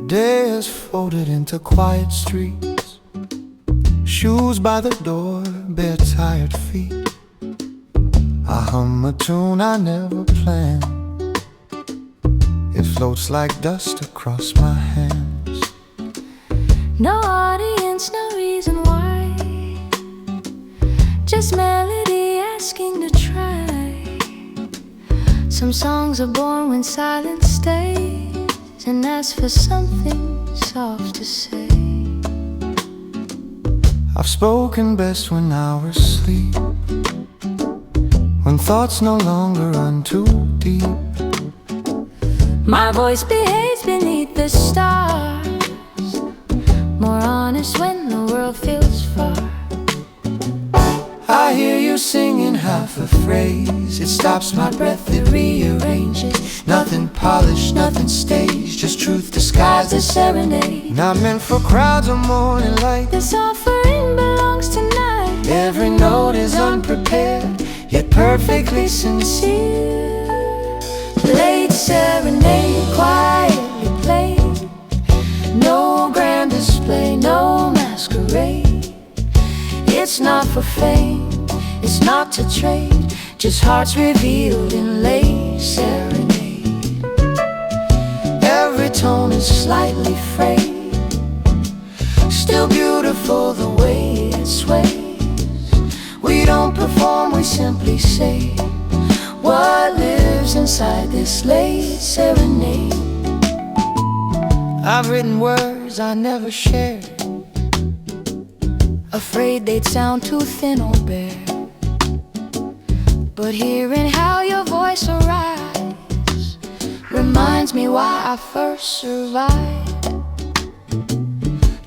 day is folded into quiet streets, shoes by the door, bare tired feet. I hum a tune I never planned. It floats like dust across my hands. No audience, no reason why, just melody asking to try. Some songs are born when silence stays and asks for something soft to say. I've spoken best when hours sleep, when thoughts no longer run too deep. My voice behaves beneath the stars, more honest when the world feels far. I hear you singing half a phrase. It stops my breath, it rearranges. Nothing polished, nothing staged, just truth disguised as serenade. Not meant for crowds or morning light. This offering belongs tonight. Every note is unprepared, yet perfectly sincere. Late serenade, quietly played. No grand display, no masquerade. It's not for fame, it's not to trade, just hearts revealed in late serenade. Every tone is slightly frayed, still beautiful the way it sways. We don't perform, we simply say what lives inside this late serenade. I've written words I never shared, afraid they'd sound too thin or bare. But hearing how your voice arrives reminds me why I first survived.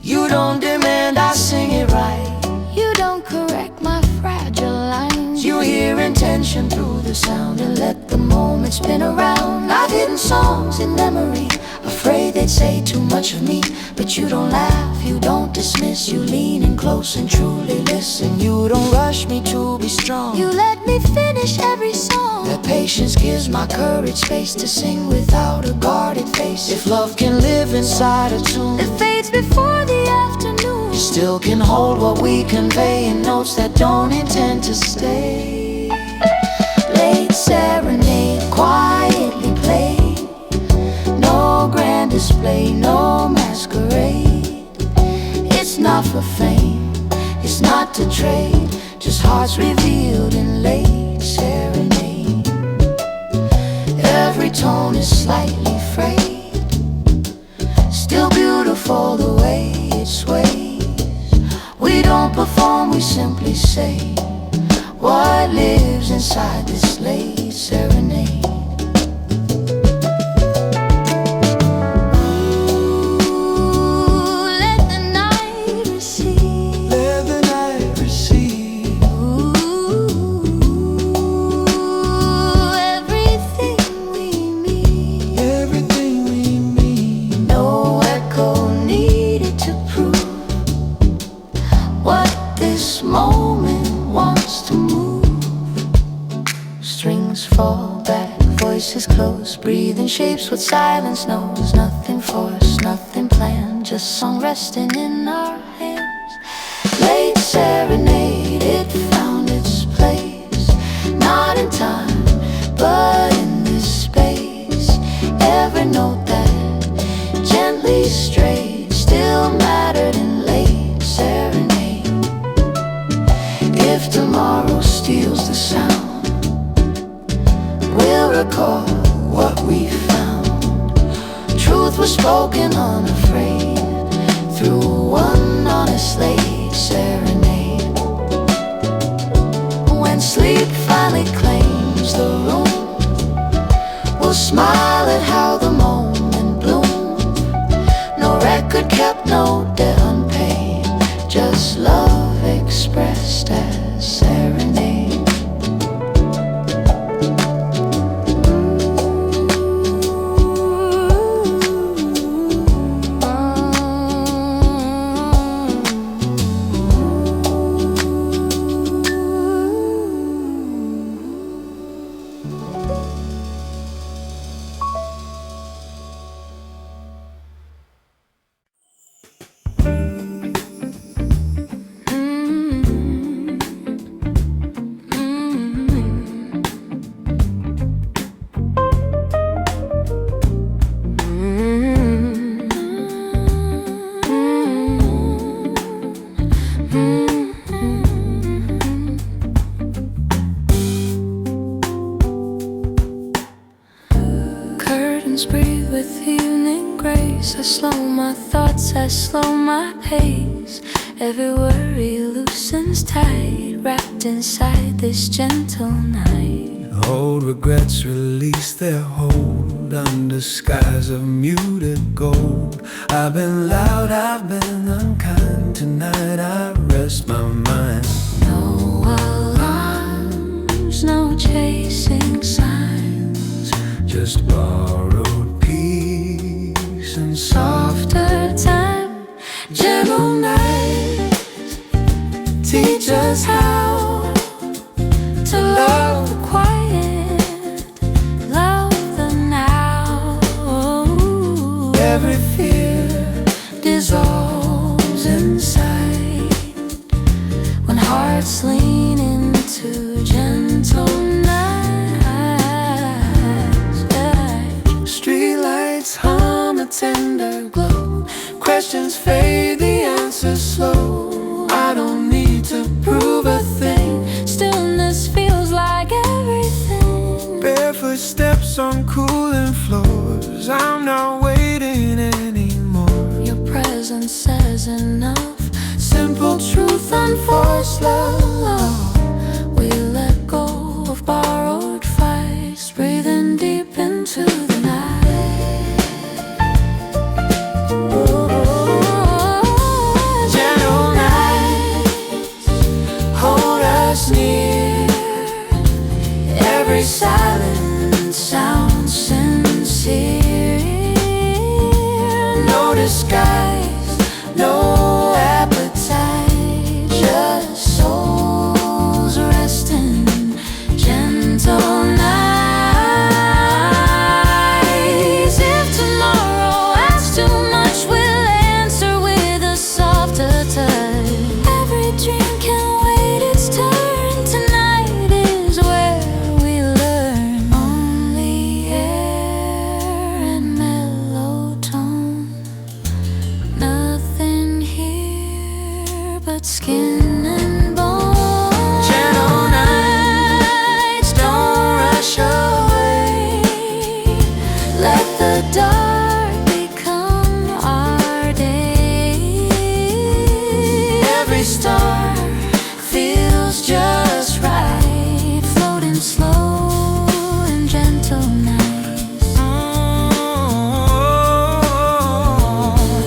you don't demand I sing it right. You don't correct my fragile lines. You hear intention through the sound and let the moment spin around. I've hidden songs in memory, afraid they'd say too much of me. But you don't laugh, you don't dismiss. You lean in close and truly listen. You don't rush me to be strong. You let me finish every song. That patience gives my courage space to sing without a guarded face. If love can live inside a tune that fades before the afternoon, you still can hold what we convey in notes that don't intend to stay. Late serenade, quietly played. No grand display, no masquerade. It's not for fame, it's not to trade, just hearts revealed in late serenade. Every tone is slightly frayed, still beautiful the way it sways. We don't perform, we simply say what lives inside this late serenade. This moment wants to move. Strings fall back, voices close, breathing shapes what silence knows. Nothing forced, nothing planned, just song resting in our hands. Late serenade, it found its place, not in time, but in this space. Every note that gently strayed still mattered in late serenade. If tomorrow steals the sound, we'll recall what we found. Truth was spoken unafraid through one honest late serenade. When sleep finally claims the room, we'll smile at how the moment bloomed. No record kept, no debt unpaid, just love expressed as serenade. amazing grace. I slow my thoughts, I slow my pace. Every worry loosens tight, wrapped inside this gentle night. Old regrets release their hold under skies of muted gold. I've been loud, I've been unkind. Tonight I rest my mind. No alarms, no chasing signs, Just borrowed peace and softer time. Gentle nights teach us how to love the quiet, love the now. every fear Dissolves inside when hearts lean into gentle nights. streetlights hum a tender glow. Questions fade, the answers slow. I don't need to prove a thing. Stillness feels like everything. Barefoot steps on cooling floors. I'm not waiting anymore. Your presence says enough. Simple truth, unforced love. We let go of borrowed fights, breathing deep into the night. Gentle nights hold us near. Every silence sounds sincere. No disguise, no appetite, just souls resting, gentle nights. If tomorrow asks too much, we'll answer with a softer touch. Every dream can wait its turn. Tonight is where we learn. Only air and mellow tone. Nothing here but skin and bone. Gentle nights don't rush away. Let the dark become our day. Every star feels just right, floating slow in gentle nights.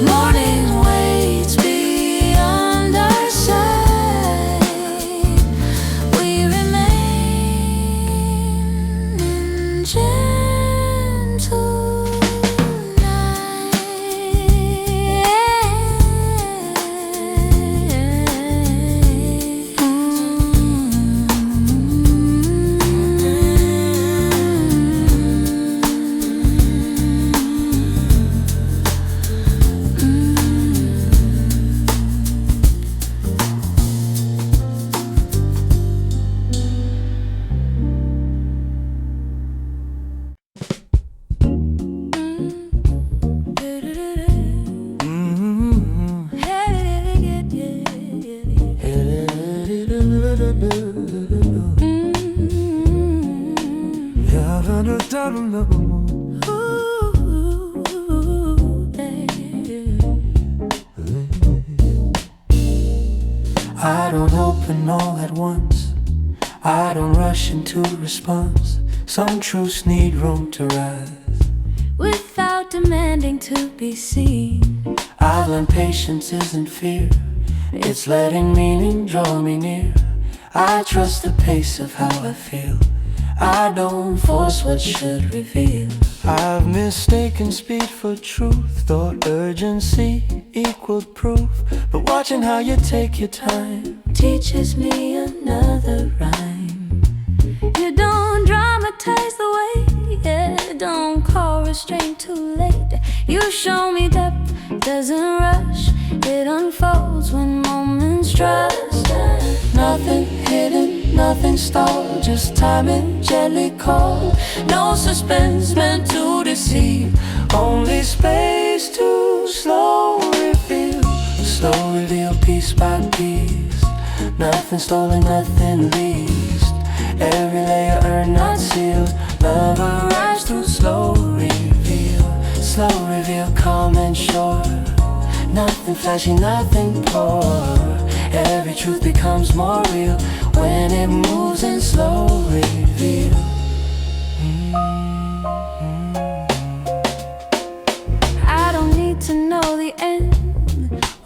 Morning waits beyond our sight. We remain in gentle I don't open all at once. I don't rush into response. Some truths need room to rise. without demanding to be seen. I've learned patience isn't fear. It's letting meaning draw me near. I trust the pace of how I feel. I don't force what should reveal. I've mistaken speed for truth. Thought urgency equaled proof. But watching how you take your time Teaches me another rhyme. You don't dramatize the way, yeah. Don't call restraint too late. You show me depth doesn't rush. It unfolds when moments trust. Nothing hidden, nothing stalled. Just timing gently called. No suspense meant to deceive. only space to slow reveal. Slow reveal piece by piece. Nothing stolen, nothing leased. Every layer earned, not sealed. Love arrives through slow reveal. Slow reveal, calm and sure. Nothing flashy, nothing poor. Every truth becomes more real when it moves in slow reveal. I don't need to know the end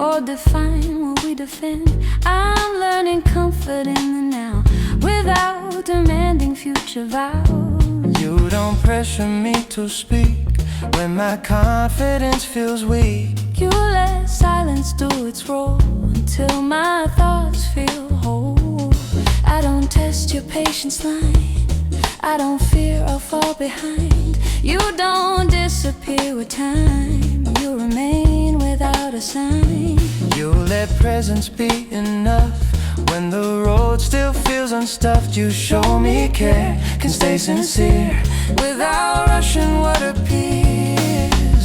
or define what we defend. I'm learning comfort in the now without demanding future vows. You don't pressure me to speak when my confidence feels weak. You let silence do its role until my thoughts feel whole. I don't test your patience line, I don't fear I'll fall behind. You don't disappear with time, you remain without a sign. You let presence be enough when the road still feels unstuffed. You show me care, can stay sincere without rushing what appears.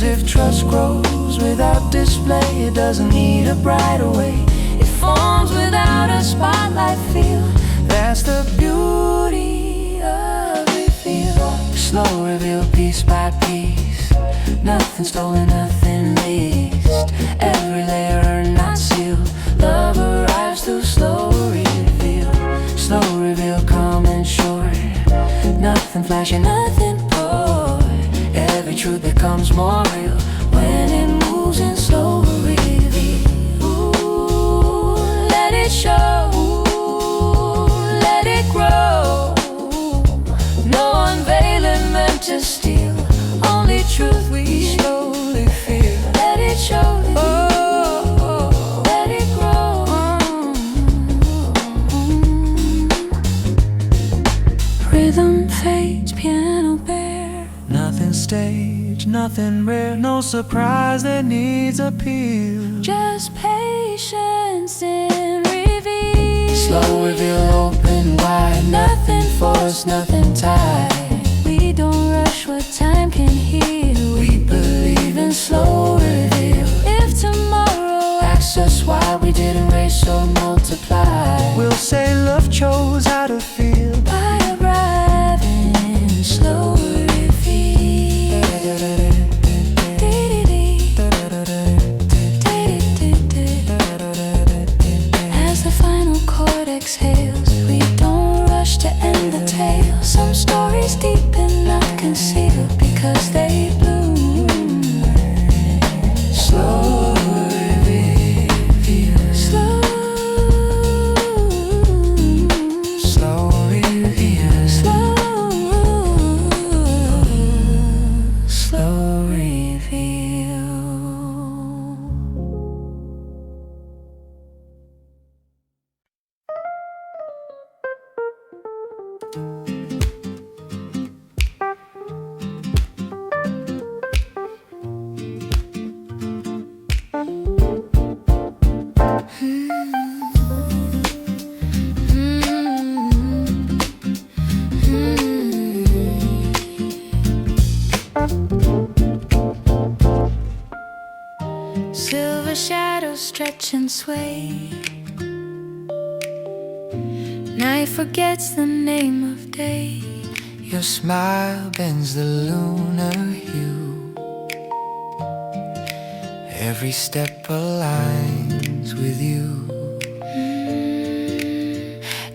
If trust grows without display, it doesn't need a bridal way. It forms without a spotlight feel. That's the beauty of reveal. Slow reveal, piece by piece. Nothing stolen, nothing leased. Every layer not sealed. Love arrives through slow reveal. Slow reveal, calm and short. Nothing flashy, nothing poor. Every truth becomes more real when it moves in slow reveal. Ooh, let it show, let it grow. No unveiling meant to steal, only truth we slowly feel. Let it show, let it grow. Rhythm fades, piano bare. Nothing staged, nothing rare. No surprise that needs appeal. Just patience in reveal. Slow reveal, open wide. Nothing forced, nothing tied. We don't rush what time can heal. We believe in slow reveal. If tomorrow Ask us why we didn't race or multiply. We'll say love chose how to feel. by arriving in slow reveal. As the final chord exhales, we don't rush to end the tale. Some stories deep and not concealed because they bloom. Slow reveal. Slow, Slow reveal. slow, Slow reveal. Silver shadows stretch and sway. Night forgets the name of day. Your smile bends the lunar hue. Every step aligns with you.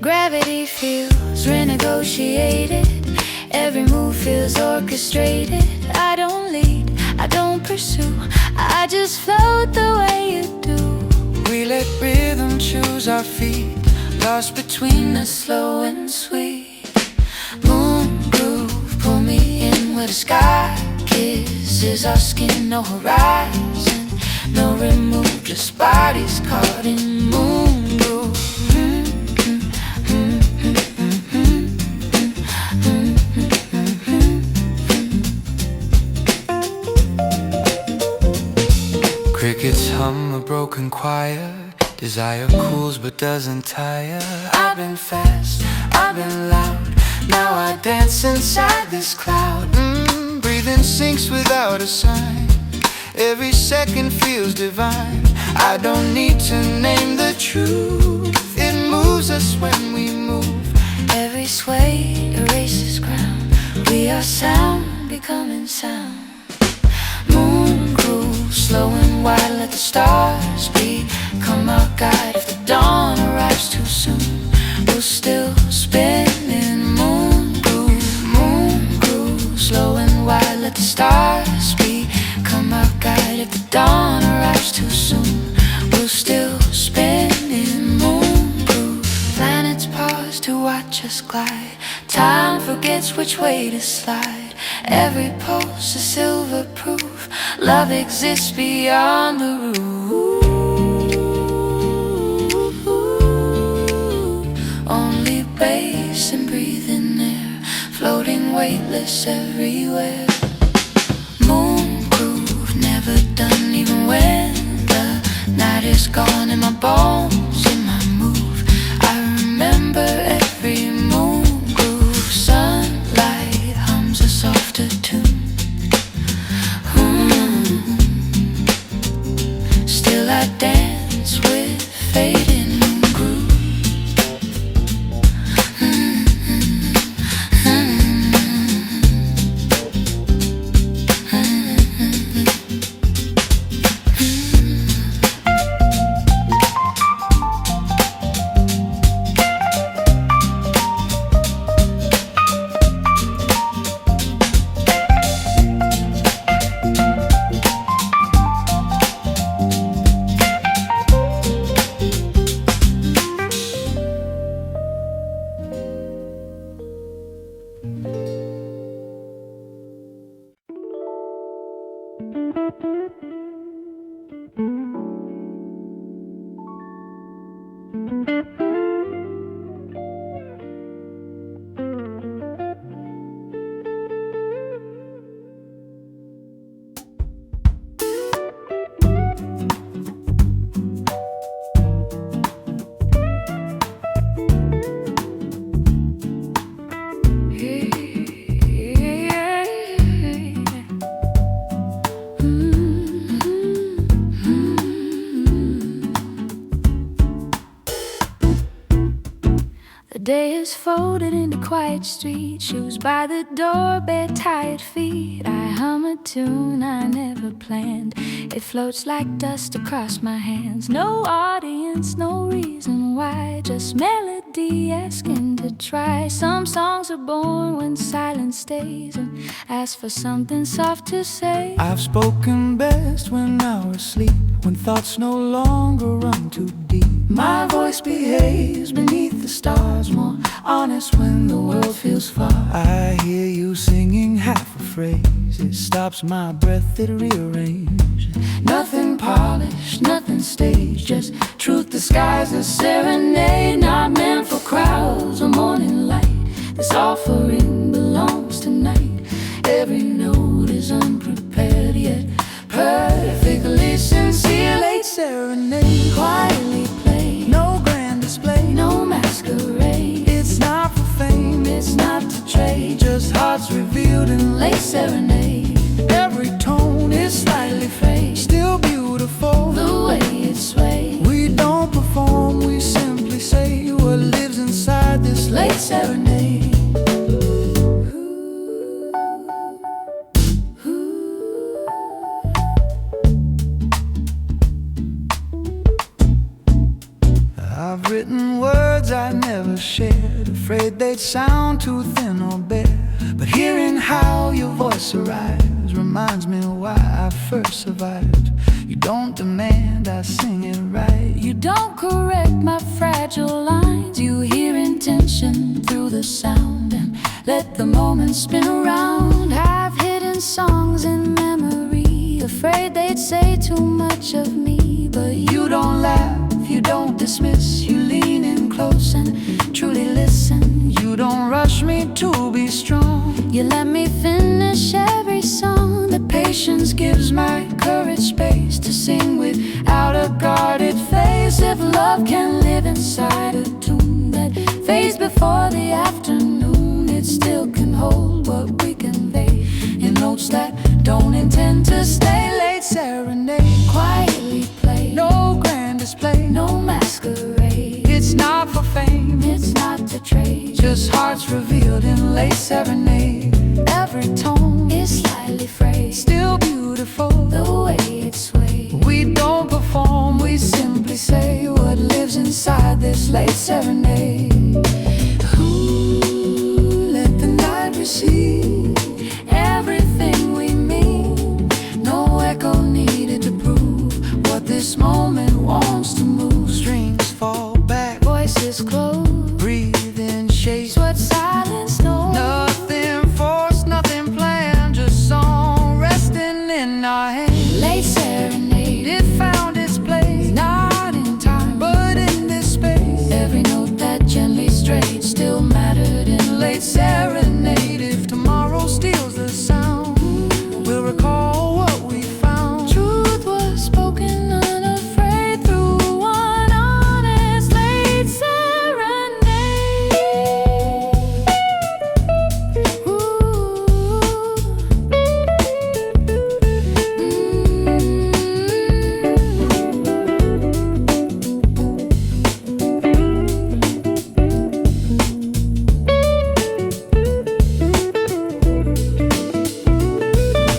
Gravity feels renegotiated. Every move feels orchestrated. I don't lead, I don't pursue, I just float the way you do. We let rhythm choose our feet, lost between the slow and sweet. Moon groove, pull me in where the sky kisses our skin. No horizon, no remove, just bodies caught in moon groove. Crickets hum a broken choir. Desire cools but doesn't tire. I've been fast, I've been loud. Now I dance inside this cloud. Breathing sinks without a sign. Every second feels divine. I don't need to name the truth. It moves us when we move. Every sway erases ground. We are sound becoming sound. Moon the stars become our guide. If the dawn arrives too soon, we'll still spin in moon groove, slow and wide. Let the stars become our guide. If the dawn arrives too soon, we'll still spin in moon groove. Planets pause to watch us glide. Time forgets which way to slide. Every pulse is silver proof. Love exists beyond the roof. Only bass and breathing air, floating weightless everywhere. Moon groove, never done even when the night is gone. In my bones, in my move, I remember every moon. Sunlight hums a softer tune. Still I dance with fading groove. The day is folded into quiet street, shoes by the door, bare tired feet. I hum a tune I never planned. It floats like dust across my hands. No audience, no reason why, just melody asking to try. Some songs are born when silence stays and ask for something soft to say. I've spoken best when I was asleep, when thoughts no longer run too deep. My voice behaves beneath the stars, more honest when the world feels far. I hear you singing half a phrase, it stops my breath, it rearranges. Nothing polished, nothing staged, just truth disguised as serenade. Not meant for crowds or morning light, this offering belongs tonight. Every note is unprepared yet perfectly sincere. Late serenade, Quietly played, no grand display, no masquerade. it's not for fame, It's not to trade, just hearts revealed in late serenade. Every tone is slightly Frayed, still beautiful. the way it swayed. We don't perform, we simply say what lives inside this Late serenade. I've written words I never shared, afraid they'd sound too thin or bare. But hearing how your voice arrives reminds me why I first survived. You don't demand I sing it right, You don't correct my fragile lines. You hear intention through the sound and let the moment spin around. I've hidden songs in memory, afraid they'd say too much of me. But you don't laugh, you don't dismiss, you lean in close and truly listen. you don't rush me to be strong. You let me finish every song. The patience gives my courage space to sing without a guarded face. If love can live inside a tune that fades before the afternoon, it still can hold what we convey in notes that don't intend to stay. Late serenade, Quietly played, no grand display, no masquerade. it's not for fame, It's not to trade, just hearts revealed in late serenade. every tone is slightly frayed, Still beautiful, the way it sways. we don't late serenade. Ooh, let the night receive everything we mean. No echo needed to prove what this moment wants to move. Strings fall back, Voices close, breathe in shapes. what silence knows. Nothing forced, nothing planned, just song resting in our hands. Late serenade, It found its place, not in time, but in this space. every note that gently strayed still mattered in late serenade. If tomorrow steals the sound, we'll recall what we found. Truth was spoken unafraid through one honest late serenade.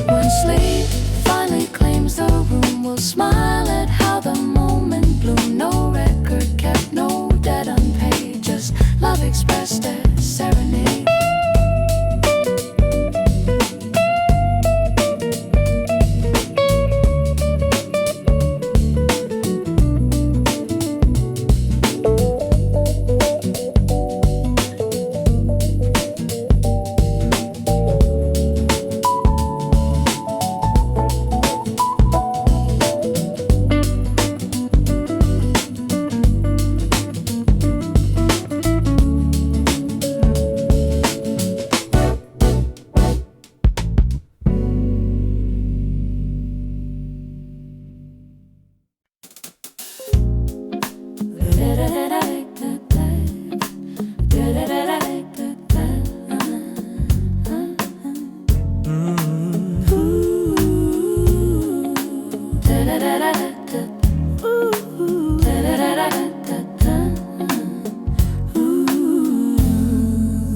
When sleep finally claims the room, we'll smile at how the moment blew. No record kept, no debt unpaid, just love expressed as serenade.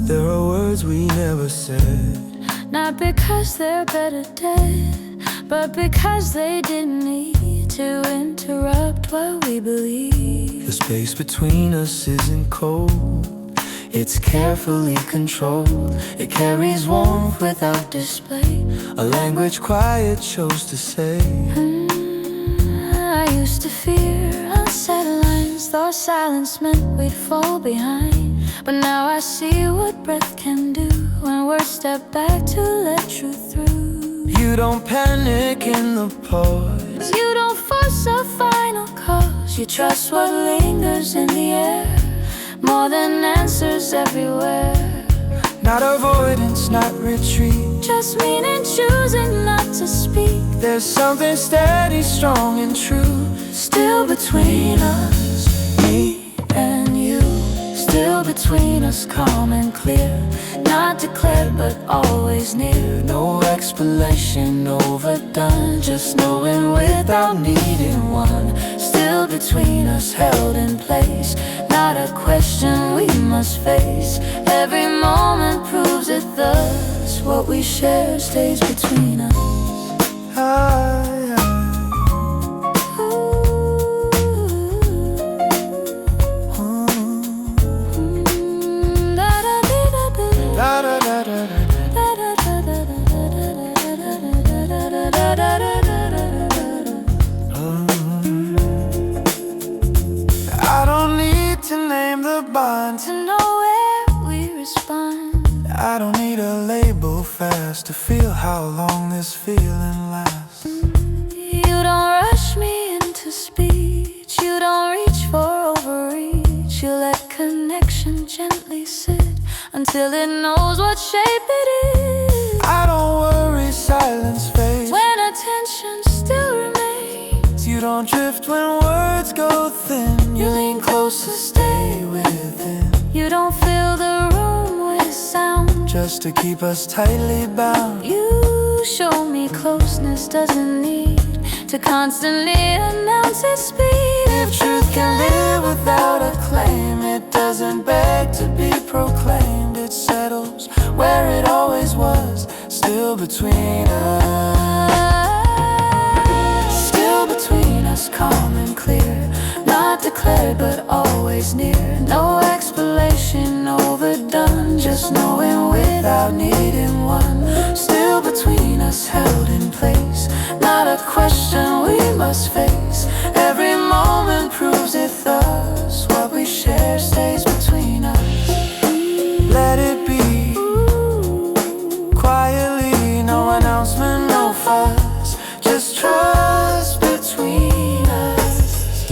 There are words we never said. Not because they're better dead, but because they didn't need to interrupt what we believe. The space between us isn't cold, it's carefully controlled. It carries warmth without Display. a language quiet chose to say. I used to fear unsaid lines, thought silence meant we'd fall behind. But now I see what breath can do when words step back to let truth through. You don't panic in the pause, You don't force a final cause, you trust what lingers in the air, more than answers everywhere. not avoidance, not retreat. Just meaning choosing not to speak. There's something steady, strong and true Still between us, me and you. Still between us, calm and clear. Not declared but always near. No explanation overdone, just knowing without needing one. Still between us, held in place. Not a question we must face. Every moment proves it thus. What we share stays between us. Da da da da da. I don't need to name the bond. To know where we respond. I don't need a label fast to feel how long this feeling lasts. You don't rush me into speech. You don't reach for overreach. You let connection gently sit until it knows what shape it is. I don't worry, silence fades. When attention still remains. You don't drift when words go thin. You lean closer, stay within. You don't fill the room with sound. Just to keep us tightly bound. You show me closeness doesn't need to constantly announce its speed. If truth can live without a claim, it doesn't beg to be proclaimed. It settles where it always was, still between us. Still between us, calm and clear. Not declared but always always near. No explanation overdone, just knowing without needing one. Still between us, held in place, not a question we must face. Every moment proves it thus, what we share stays between us. Let it be, quietly, no announcement, no fuss, just trust between us.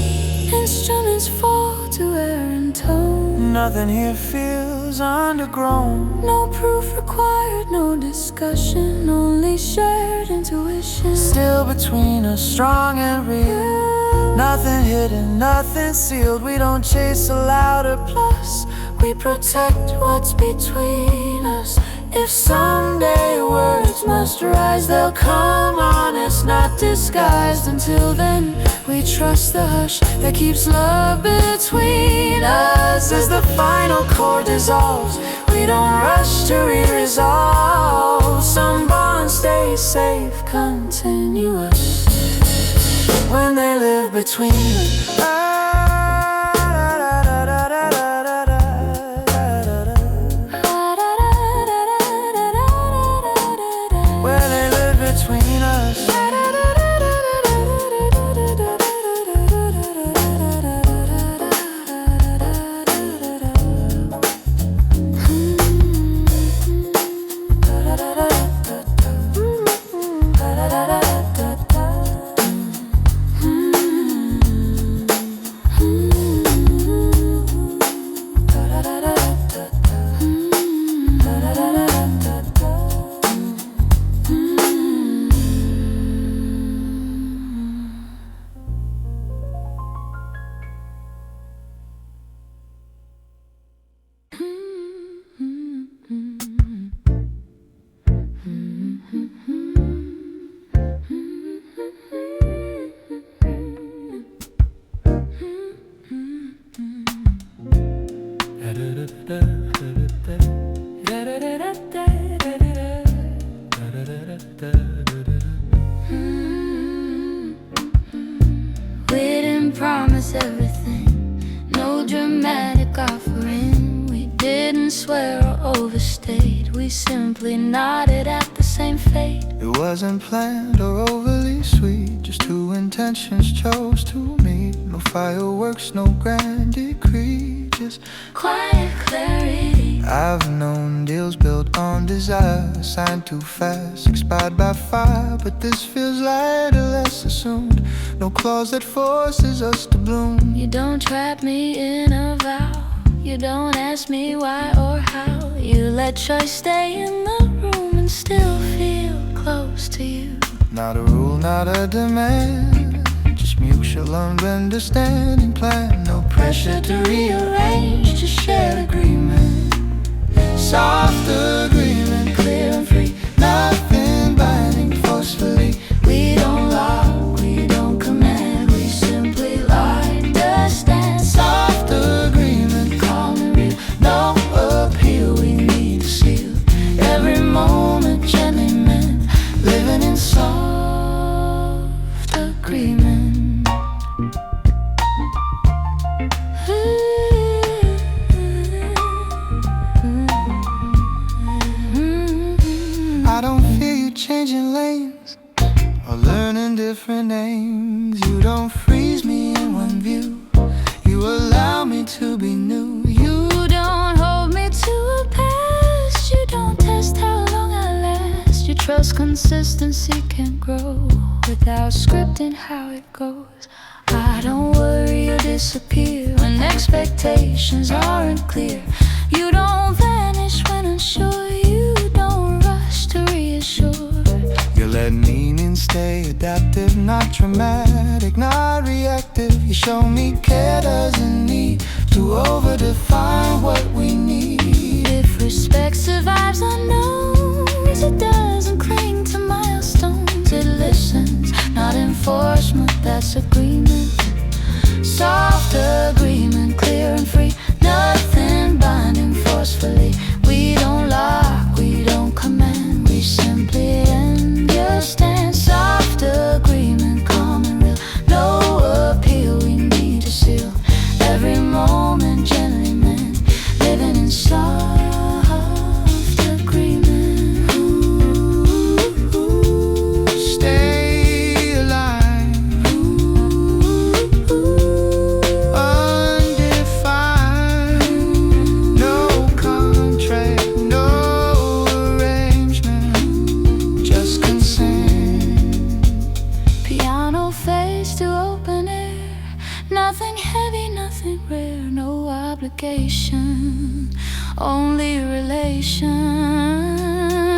Instruments fall to air and tone. Nothing here feels undergrown. No proof required, no discussion, only shared intuition. Still between us, strong and real. Nothing hidden, nothing sealed. We don't chase a louder plus, we protect what's between us. If someday words must rise, they'll come honest, not disguised. Until then, we trust the hush that keeps love between us. As the final chord dissolves, we don't rush to re-resolve. Some bonds stay safe, continuous, when they live between us. Where they live between us. We didn't promise everything, no dramatic offering. We didn't swear or overstate, we simply nodded at the same fate. It wasn't planned or overly sweet, just two intentions chose to meet. No fireworks, no grand decree, just quiet clarity. I've known deals built on desire, signed too fast, expired by fire. But this feels lighter, less assumed, no clause that forces us to bloom. You don't trap me in a vow, you don't ask me why or how. You let choice stay in the room and still feel close to you. Not a rule, not a demand, just mutual understanding plan. No pressure to rearrange, just shared agreement. Soft agreement, clear and free, nothing binding forcefully. We don't lock, we don't command, we simply understand. Soft agreement, calm and real, no appeal, we need to seal. Every moment gently meant, living in soft agreement. I don't feel you changing lanes or learning different names. You don't freeze me in one view, you allow me to be new. You don't hold me to a past, you don't test how long I last. You trust consistency can grow without scripting how it goes. I don't worry or disappear when expectations aren't clear. You don't vanish when unsure, you don't rush to reassure. You let meaning stay adaptive, not dramatic, not reactive. You show me care doesn't need to overdefine what we need. If respect survives unknowns, it doesn't cling to milestones. It listens, not enforcement, that's agreement. Soft agreement, clear and free, nothing binding forcefully. We don't lock, we don't command, we simply understand. Soft agreement, calm and real, no appeal, we need to seal. Every moment piano fades to open air. Nothing heavy, nothing rare, no obligation, only relation.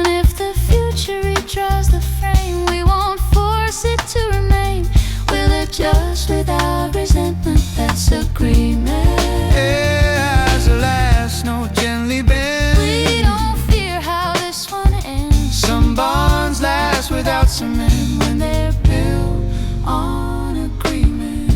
If the future redraws the frame, we won't force it to remain. We'll adjust without resentment, that's agreement. As a last note gently bends, We don't fear how this one ends. some bonds last without cement When they're built on agreement.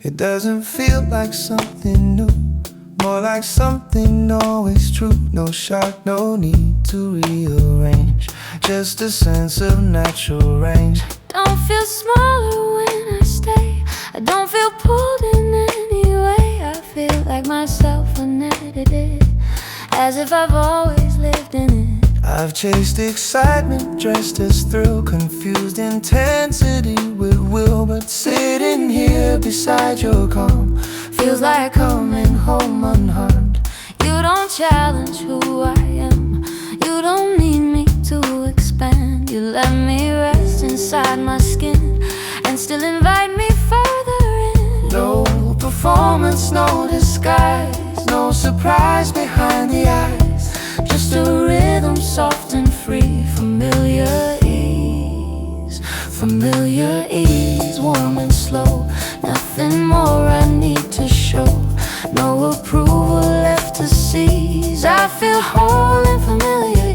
It doesn't feel like something new, more like something always true. No shock, no need to rearrange, just a sense of natural range. Don't feel smaller when I stay. I don't feel pulled in any way. I feel like myself unedited, as if I've always lived in it. I've chased excitement dressed as thrill, confused intensity with will. But sitting here beside your calm Feels like coming home unharmed. You don't challenge who I am. You don't need me to expand. You let me rest inside my skin and still invite me further in. no performance, no disguise, no surprise behind the eyes, just a rhythm soft and free, familiar ease, warm and slow. Nothing more I need to show, no approval left to seize. I feel whole in familiar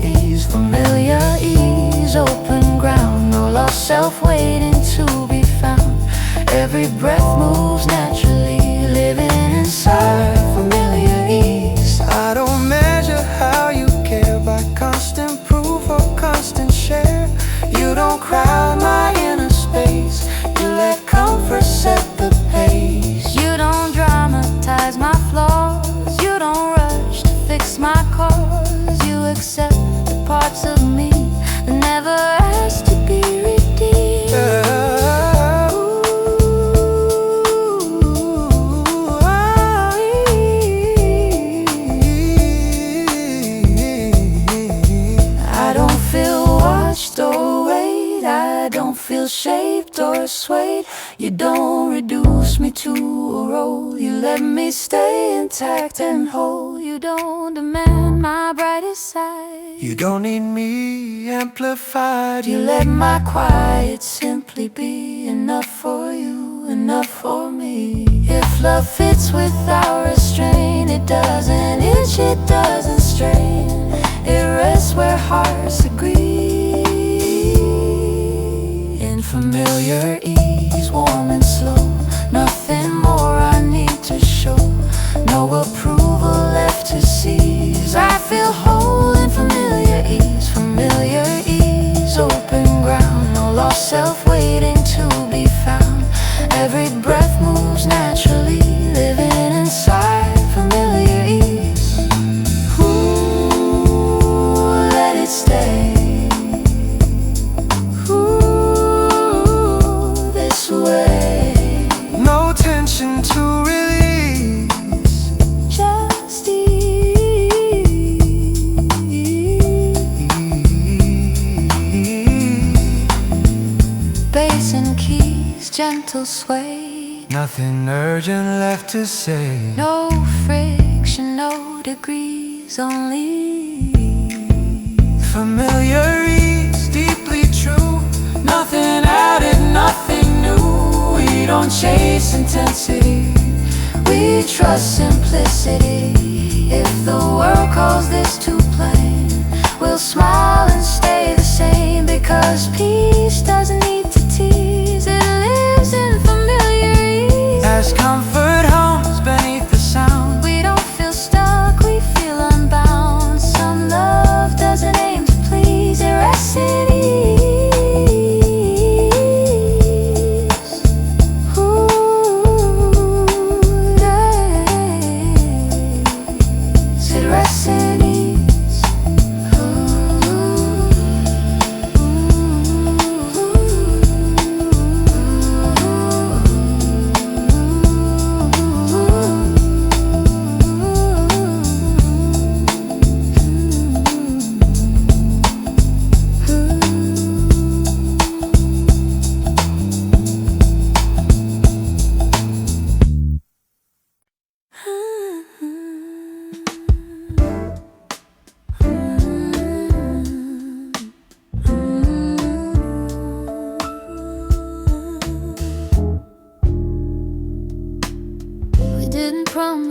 ease, open ground, no lost self waiting to be found. Every breath moves naturally, living inside familiar ease. I don't measure how you care by constant proof or constant share. You don't crowd my inner space, you let comfort set the pace. You don't dramatize my flaws. You don't rush to fix my cause. You accept the parts of me that never asked to be redeemed. I don't feel watched or weighed. I don't feel shaped or swayed. You don't reduce me to a role. You let me stay intact and whole. You don't demand my brightest side. You don't need me amplified. You let my quiet simply be enough for you, enough for me. If love fits without restraint, it doesn't itch, it doesn't strain. It rests where hearts agree, in familiar ease, warm and slow. Nothing more I need to show, no approval left to seize. I feel whole in familiar ease, open ground, no lost self waiting to be found. Every breath moves naturally, living inside familiar ease. Ooh, let it stay. Ooh, this way. No tension to release, Just ease. Bass and keys, gentle sway. nothing urgent left to say. No friction, no degrees, only Familiar ease, deeply true. Nothing added, nothing new. We don't chase intensity, we trust simplicity. If the world calls this too plain, we'll smile and stay the same, because peace doesn't need to teach.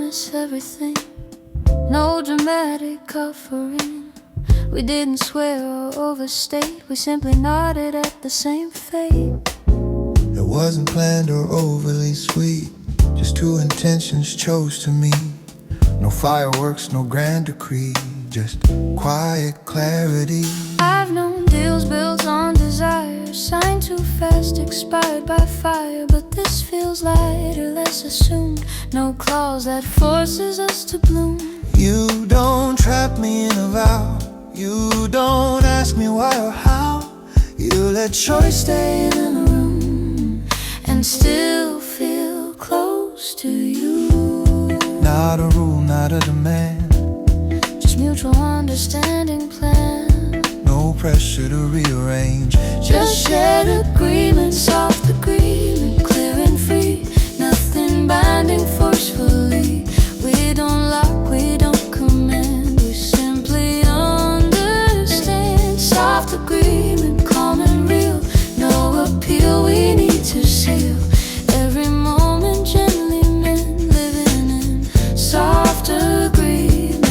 promise everything, no dramatic offering. We didn't swear or overstate, we simply nodded at the same fate. It wasn't planned or overly sweet, just two intentions chose to meet. No fireworks, no grand decree, just quiet clarity. I've known deals built on desire, signed too fast, expired by fire. But this feels lighter, less assumed, no clause that forces us to bloom. You don't trap me in a vow, you don't ask me why or how. You let choice stay in the room and still feel close to you. Not a rule, not a demand, just mutual understanding plan. no pressure to rearrange, just shared agreement, soft agreement, clear and free. Nothing binding forcefully. We don't lock, we don't command, we simply understand. Soft agreement, calm and real, no appeal we need to seal. Every moment gently meant, living in soft agreement.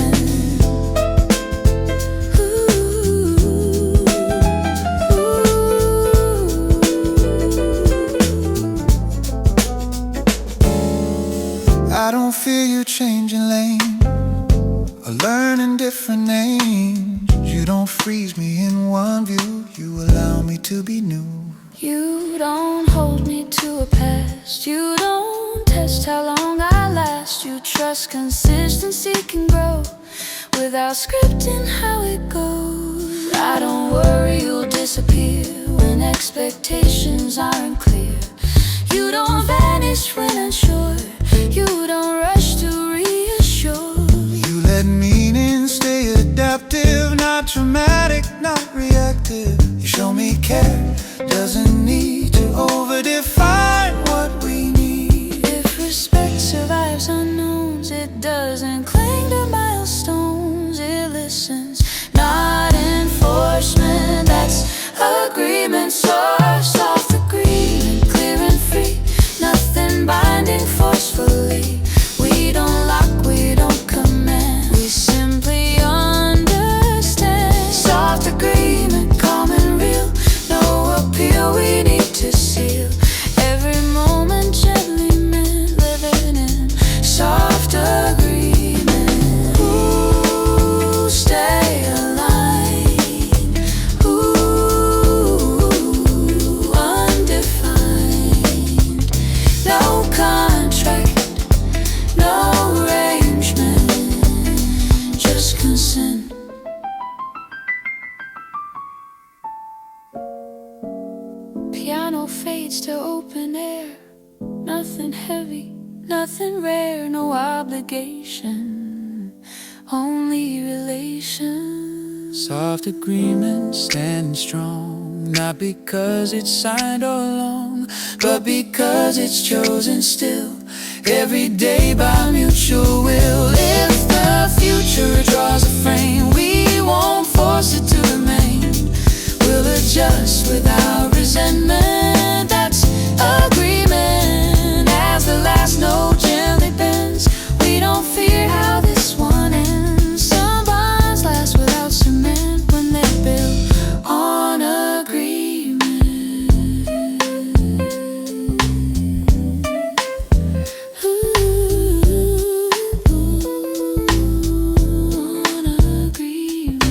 I don't fear you changing lane or learning different names. You don't freeze me in one view, you allow me to be new. You don't hold me to a past, you don't test how long I last. You trust consistency can grow without scripting how it goes. I don't worry you'll disappear when expectations aren't clear. You don't vanish when unsure, you don't rush to reassure. You let meaning stay adaptive, not dramatic, not reactive. You show me care, doesn't need to over-define what we need. If respect survives unknowns, it doesn't cling to milestones. It listens, not enforcement. That's agreement, source, soft agreement, clear and free. Nothing binding forcefully. We don't lock, we don't command, we simply understand. Soft agreement, calm and real, no appeal we need to seal. Every moment gently meant, living in soft agreement. Ooh, stay aligned. Ooh, undefined. No contract, no arrangement, just consent. Piano fades to open air. Nothing heavy, nothing rare, no obligation, only relation. Soft agreement standing strong, not because it's signed or long, but because it's chosen still, every day by mutual will. If the future draws a frame, we won't force it to remain. We'll adjust without resentment. That's agreement. As the last note gently bends, we don't fear how this one ends. Some bonds last without cement when they're built on agreement. On agreement.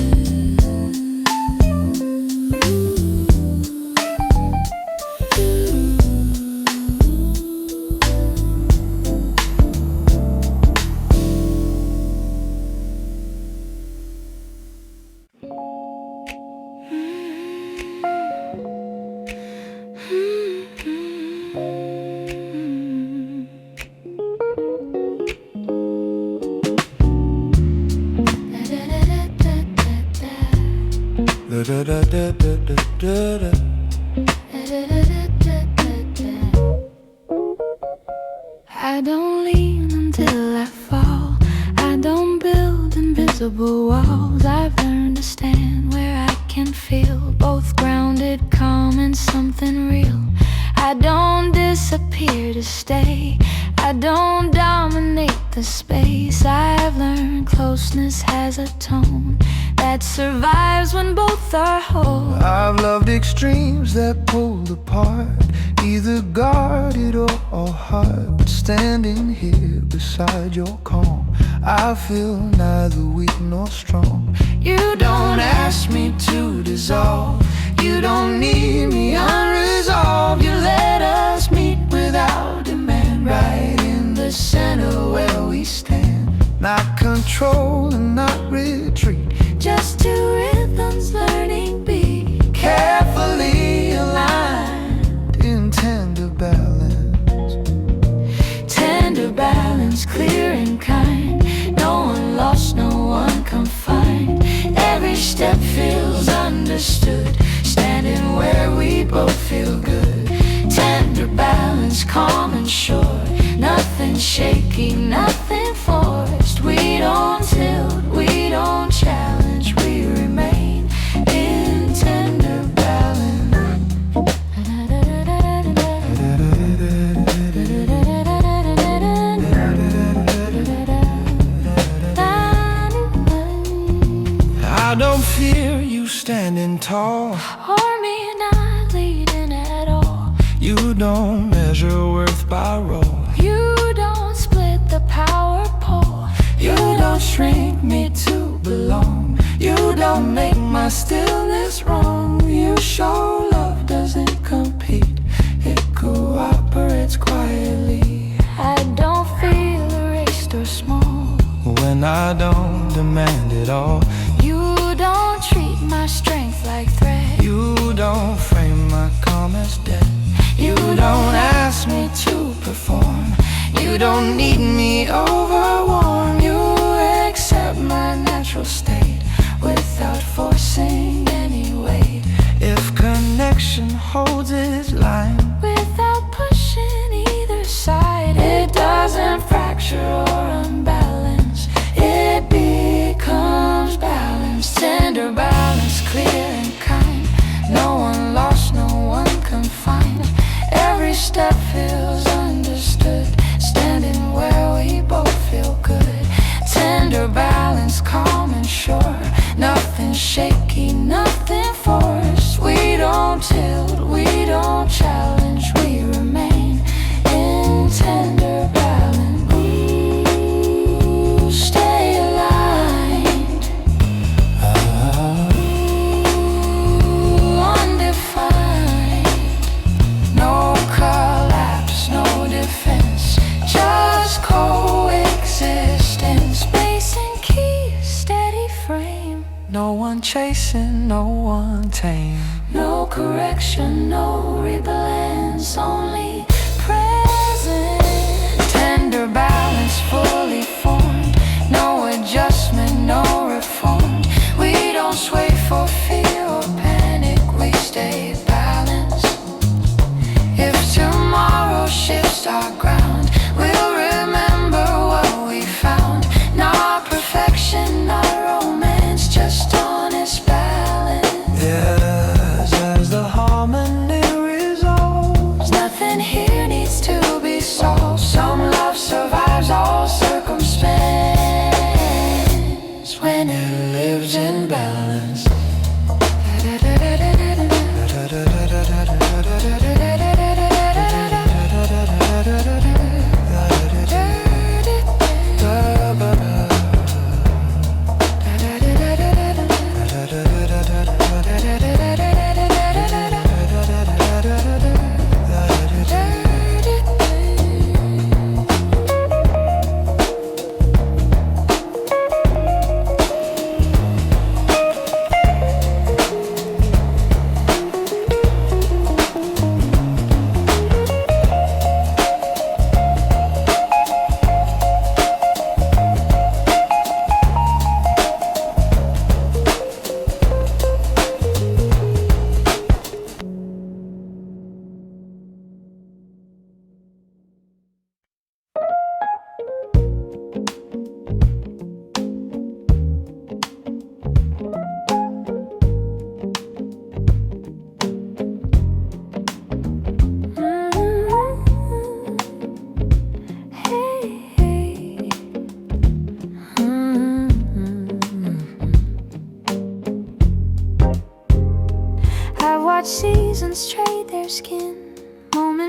Da da da da da da da. I don't lean until I fall, I don't build invisible walls. I've learned to stand where I can feel both grounded, calm, and something real. I don't disappear to stay, I don't dominate the space. I've learned closeness has a tone that survives when both are whole. I've loved extremes that pulled apart, either guarded or hard. But standing here beside your calm, I feel neither weak nor strong. You don't ask me to dissolve, you don't need me unresolved. You let us meet without demand, right in the center where we stand. Not control and not retreat, Just two rhythms learning beat, carefully aligned in tender balance. tender balance, clear and kind. No one lost, no one confined. Every step feels understood, standing where we both feel good. Tender balance, calm and sure. Nothing shaky, nothing forced. We don't tilt, we don't challenge. We remain in tender balance. I don't fear you standing tall, Or me not leading at all. you don't measure worth by role. You don't split the power pole. You don't shrink me to belong, you don't make my stillness wrong. You show love doesn't compete, it cooperates quietly. I don't feel erased or small. When I don't demand it all, You don't treat my strength like threat. you don't frame my calm as dead. You don't ask me to perform, you don't need me overwarm. You accept my natural state without forcing any weight. If connection holds its line, Without pushing either side, it doesn't fracture or unbalance, it becomes balance. Tender balance, clear and kind. No one lost, no one confined. Every step feels understood, standing where we both feel good. Tender balance, calm and sure. Nothing shaky, nothing forced. We don't tilt, we don't challenge. We remain in tender balance. Ooh, stay aligned. Ooh, undefined. No collapse, no defense, just coexistence. space and key, steady frame. No one chasing, no one tame. No correction, no rebalance, only present. Tender balance, fully formed. No adjustment, no reform. We don't sway for fear or panic, we stay balanced. If tomorrow shifts our ground, we'll remember what we found. Not perfection, not romance, just honest balance. Yes, as the harmony resolves, Nothing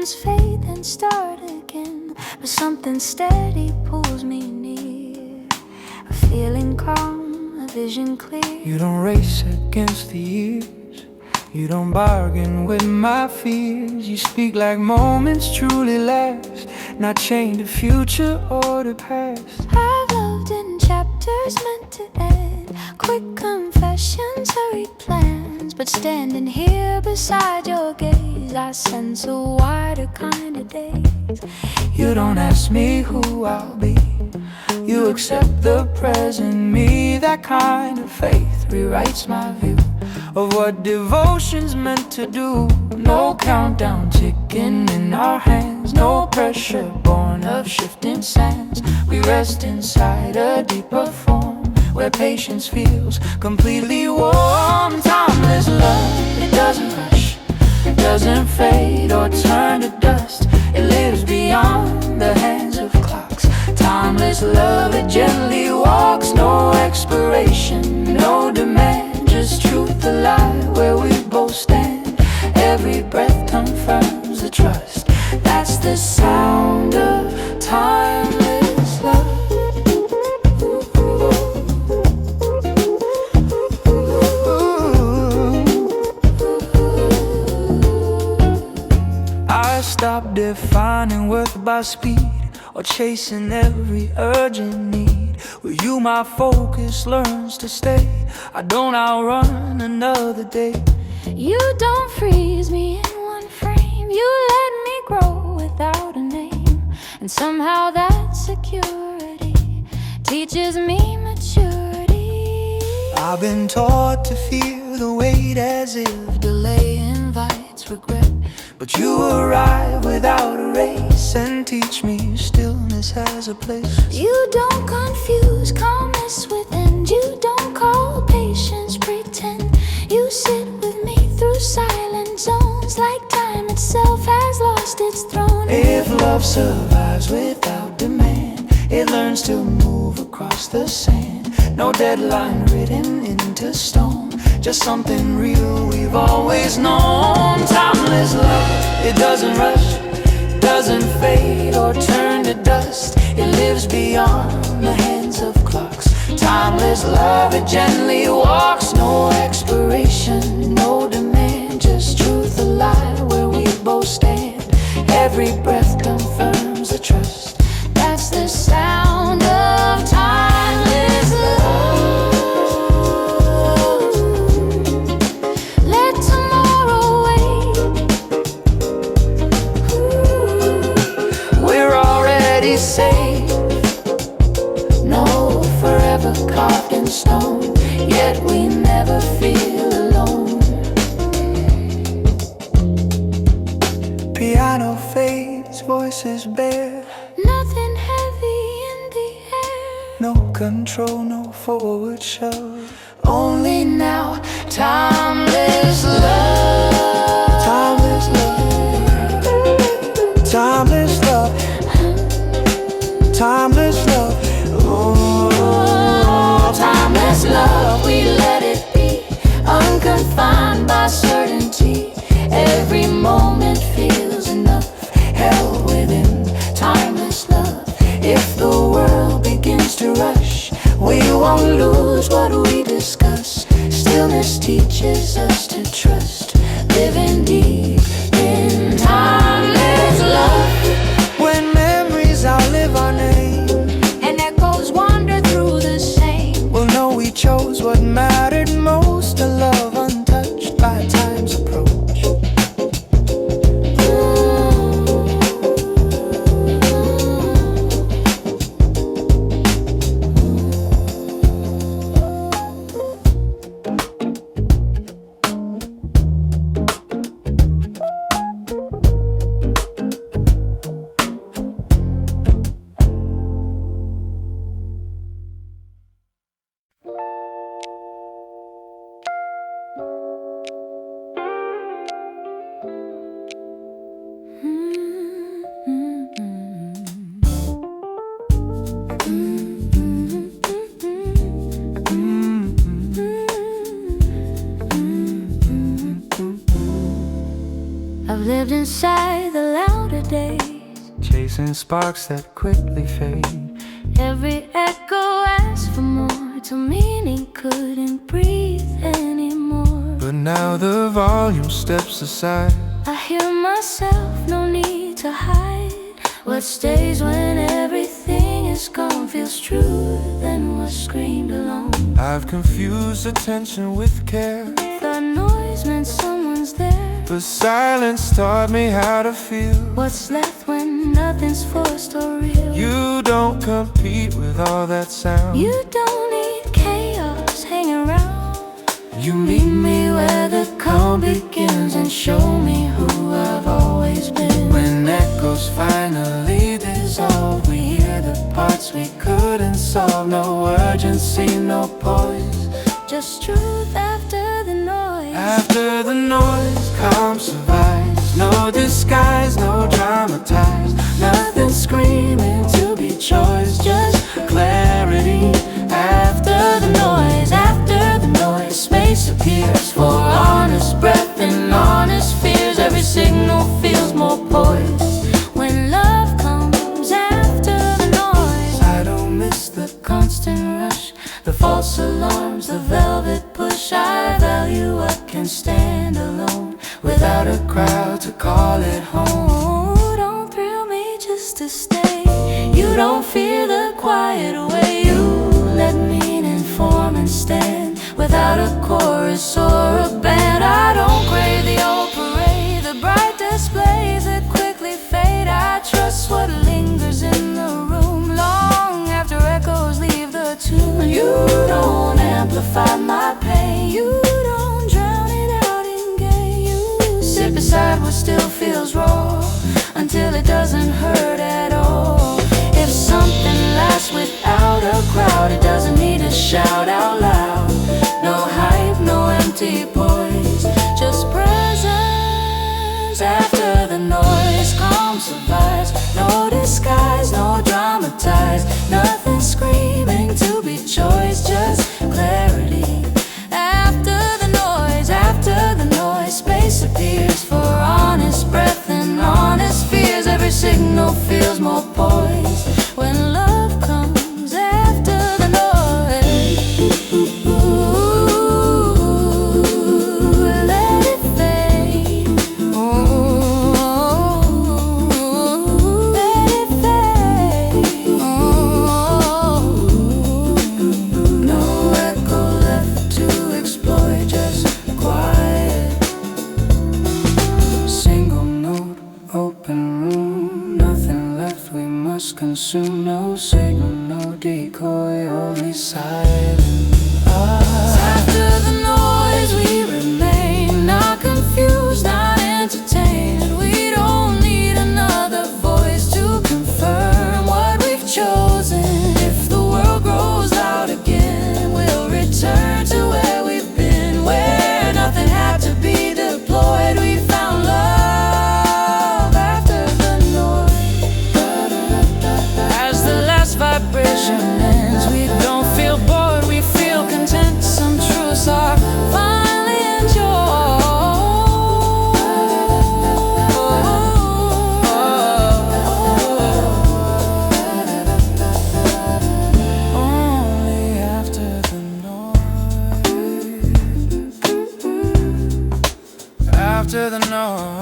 lose faith and start again. But something steady pulls me near, a feeling calm, a vision clear. You don't race against the years, you don't bargain with my fears. You speak like moments truly last, not chained to future or the past. I've loved in chapters meant to end, quick confessions, hurried plans. But standing here beside your gaze, I sense a wider kind of days. You don't ask me who I'll be, you accept the present me. That kind of faith rewrites my view of what devotion's meant to do. No countdown ticking in our hands, no pressure born of shifting sands. We rest inside a deeper form, where patience feels completely warm. Timeless love, it doesn't rush, it doesn't fade or turn to dust. It lives beyond the hands of clocks. Timeless love, it gently walks, no expiration, no demand, just truth alive where we both stand. Every breath confirms the trust. That's the sound of timeless love. I stop defining worth by speed or chasing every urgent need. With you my focus learns to stay, I don't outrun another day. You don't freeze me in one frame, you let me grow without a name. And somehow that security teaches me maturity. I've been taught to fear the weight as if Delay invites regret, but you arrive without a race and teach me stillness has a place. you don't confuse calmness with end, you don't call patience pretend. You sit with me through silent zones, like time itself has lost its throne. If love survives without demand, it learns to move across the sand. No deadline written into stone, just something real we've always known. Timeless love, it doesn't rush, doesn't fade or turn to dust. It lives beyond the hands of clocks. Timeless love, it gently walks, no expiration, no demand, just truth alive where we both stand. Every breath confirms the trust. That's the sound of timeless love. Let tomorrow wait. We're already safe, No forever carved in stone, yet we never feel alone. piano fades, voices bare. Nothing heavy in the air. No control, no forward shove. Only now, timeless love. Timeless love, timeless love, timeless love. Oh, timeless love, we let it be, unconfined by certainty. Every moment feels enough, held within timeless love. If the world begins to rush, we won't lose what we discuss. Stillness teaches us to trust, living deep in timeless love. When memories outlive our name, And echoes wander through the same. we'll know we chose what mattered most. A love untouched by time's approach. I've lived inside the lounge chasing sparks that quickly fade. Every echo asks for more, till meaning couldn't breathe anymore. But now the volume steps aside. I hear myself, no need to hide. What stays when everything is gone feels truer than what screamed alone. I've confused attention with care. The noise meant someone's there, but silence taught me how to feel. What's left when nothing's forced or real? You don't compete with all that sound. You don't need chaos hanging around. You meet me where the calm begins and show me who I've always been. When echoes finally dissolve, we hear the parts we couldn't solve. No urgency, no poise, just truth after the noise. After the noise, calm survives. No disguise, no dramatized. Nothing screaming to be choice, just clarity. After the noise, space appears for honest breath and honest fears. Every signal feels more poised when love comes after the noise. I don't miss the Constant rush, the false alarms, the velvet push. I value what can stand alone without a crowd to call it home. Oh, don't thrill me just to stay. You don't fear the quiet way. You let meaning form and stand without a chorus or a band. I don't crave the old parade, the bright displays that quickly fade. I trust what lingers in the room long after echoes leave the tune. You don't amplify my pain, you don't drown it out in gain. You sit beside what still feels raw until it doesn't hurt at all. If something lasts without a crowd, it doesn't need to shout out loud. No hype, no empty poise, just presence. After the noise, calm survives. No disguise, no dramatized. Nothing screaming to be choice, just clarity. After the noise, space appears for honest breath and honest fears. Every signal feels more poised when love comes after the noise. Let it fade. Let it fade. No echo left to explore, just quiet. Single note, open room, nothing left we must consume. No signal, no decoy, only silence. After the noise we remain, not confused, not entertained. We don't need another voice to confirm what we've chosen. If the world grows loud again, we'll return to where we've been, where nothing had to be deployed. We found love after the noise. As the last vibration ends, we don't feel bored, we feel content. Some truths are finally enjoyed. Only after the noise. After the noise.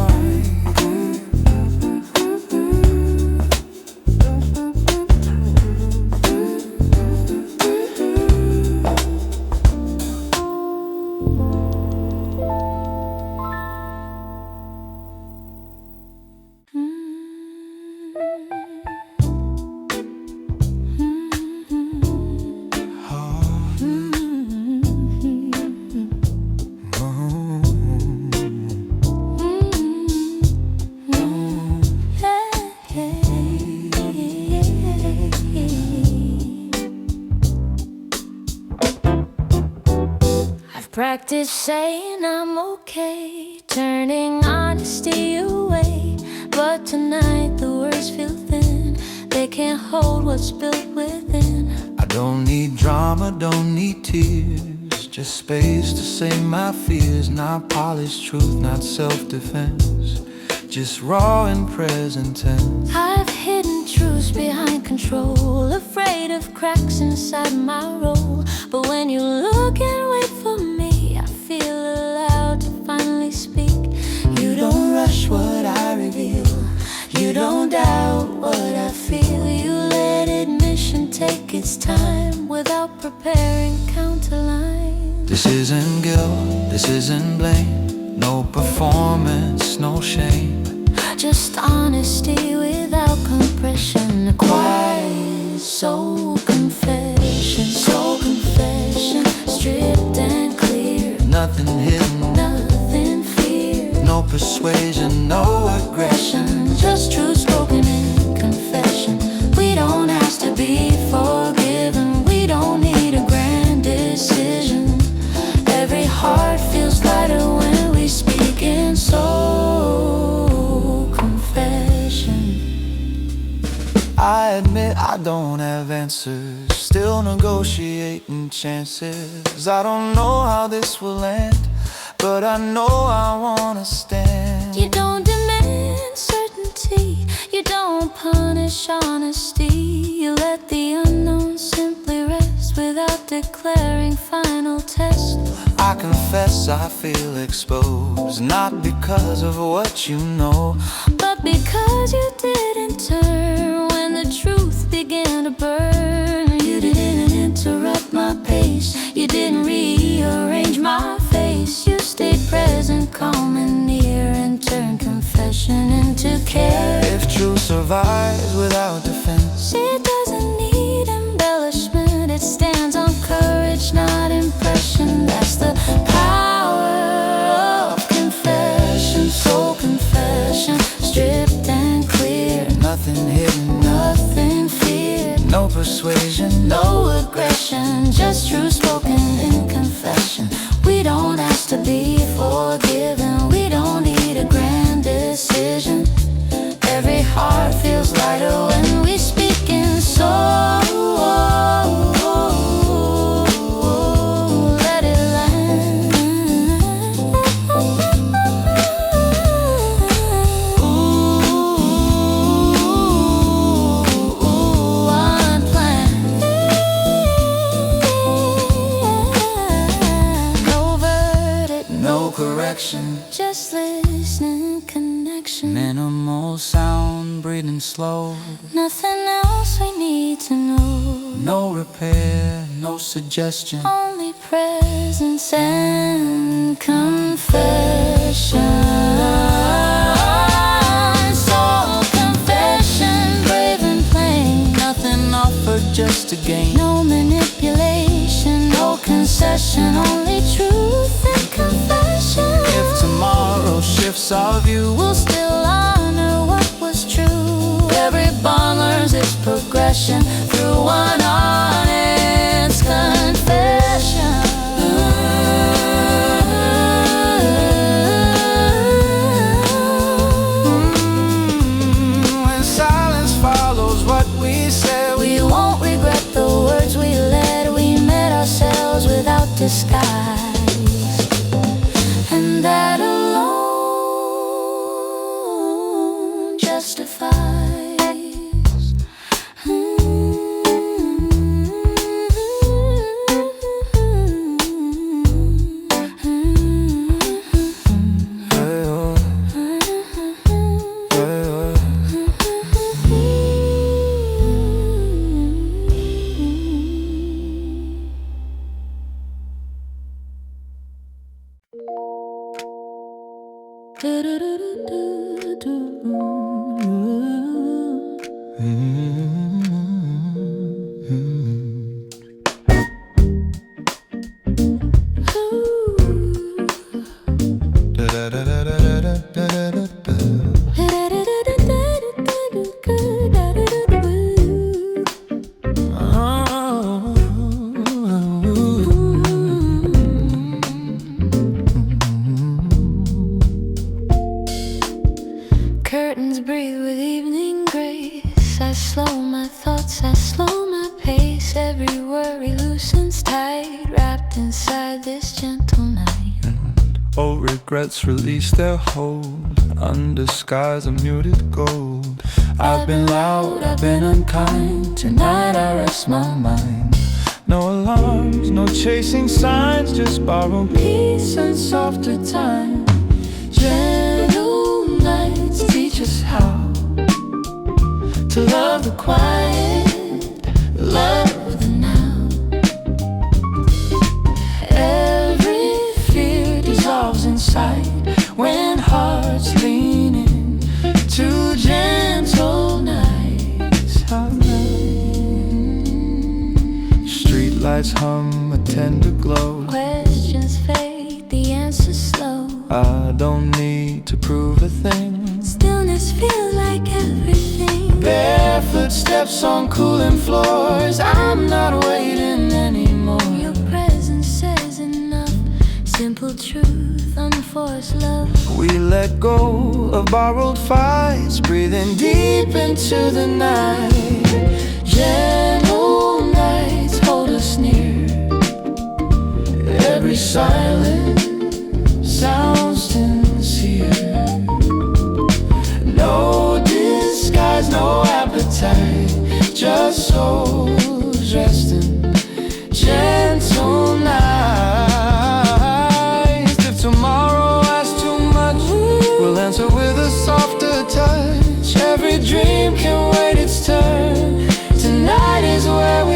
Practice saying I'm okay, turning honesty away. But tonight the words feel thin, they can't hold what's built within. I don't need drama, don't need tears, just space to say my fears. Not polished truth, not self-defense, just raw and present tense. I've hidden loose behind control, afraid of cracks inside my role. But when you look and wait for me, I feel allowed to finally speak. You don't rush what I reveal, you don't doubt what I feel. You let admission take its time without preparing counterlines. This isn't guilt, this isn't blame, no performance, no shame. Just honesty without compression, a quiet soul confession. Soul confession, stripped and clear, Nothing hidden, nothing feared, no persuasion, no aggression. just true spoken in confession. We don't ask to be forgiven, we don't need a grand decision. Every heart feels lighter when we speak in soul confession. I admit I don't have answers, still negotiating chances. I don't know how this will end, but I know I wanna stand. You don't demand certainty, you don't punish honesty. You let the unknown simply rest without declaring final test. I confess I feel exposed, not because of what you know, but because you didn't turn when the truth began to burn. You didn't interrupt my pace, you didn't rearrange my face. You stayed present, calm and near, and turned confession into care. if truth survives without defense, It doesn't need embellishment, it stands on courage, not impression. That's the power of confession. Soul confession, stripped and clear, nothing hidden, nothing feared, no persuasion, no aggression, just true spoken in confession. We don't ask to be forgiven, we don't need a grand decision. Every heart feels lighter when we speak in soul. Let it land. Ooh, unplanned. No verdict, no correction. just listening connection. Minimal sound, breathing slow, Nothing else we need to know. no repair, no suggestion. Only presence and confession. Soul confession, brave and plain. Nothing offered just to gain. No manipulation, no concession. Only truth and confession. If tomorrow shifts our view, We'll still honor what was true. Every bond learns its progression through one honest confession. when silence follows what we said, We won't regret the words we led. We met ourselves without disguise, and that alone justifies. Curtains breathe with evening grace. I slow my thoughts, I slow my pace. Every worry loosens tight, wrapped inside this gentle night. old regrets release their hold under skies of muted gold. I I've been loud, I've been unkind. Tonight I rest my mind. No alarms, no chasing signs, just borrowed peace and softer time. Gentle nights teach us how to love the quiet, love the now. Every fear dissolves inside when hearts lean in to gentle nights. Streetlights hum a tender glow. Questions fade, the answers slow. I don't need to prove a thing. Stillness feels like everything. Bare footsteps on cooling floors. I'm not waiting anymore. Your presence says enough. Simple truth, unforced love. We let go of borrowed fights, breathing deep into the night. Gentle nights hold us near. Every silence sounds sincere. No disguise, no appetite, just souls resting. Gentle nights. If tomorrow asks too much, we'll answer with a softer touch. Every dream can wait its turn. Tonight is where we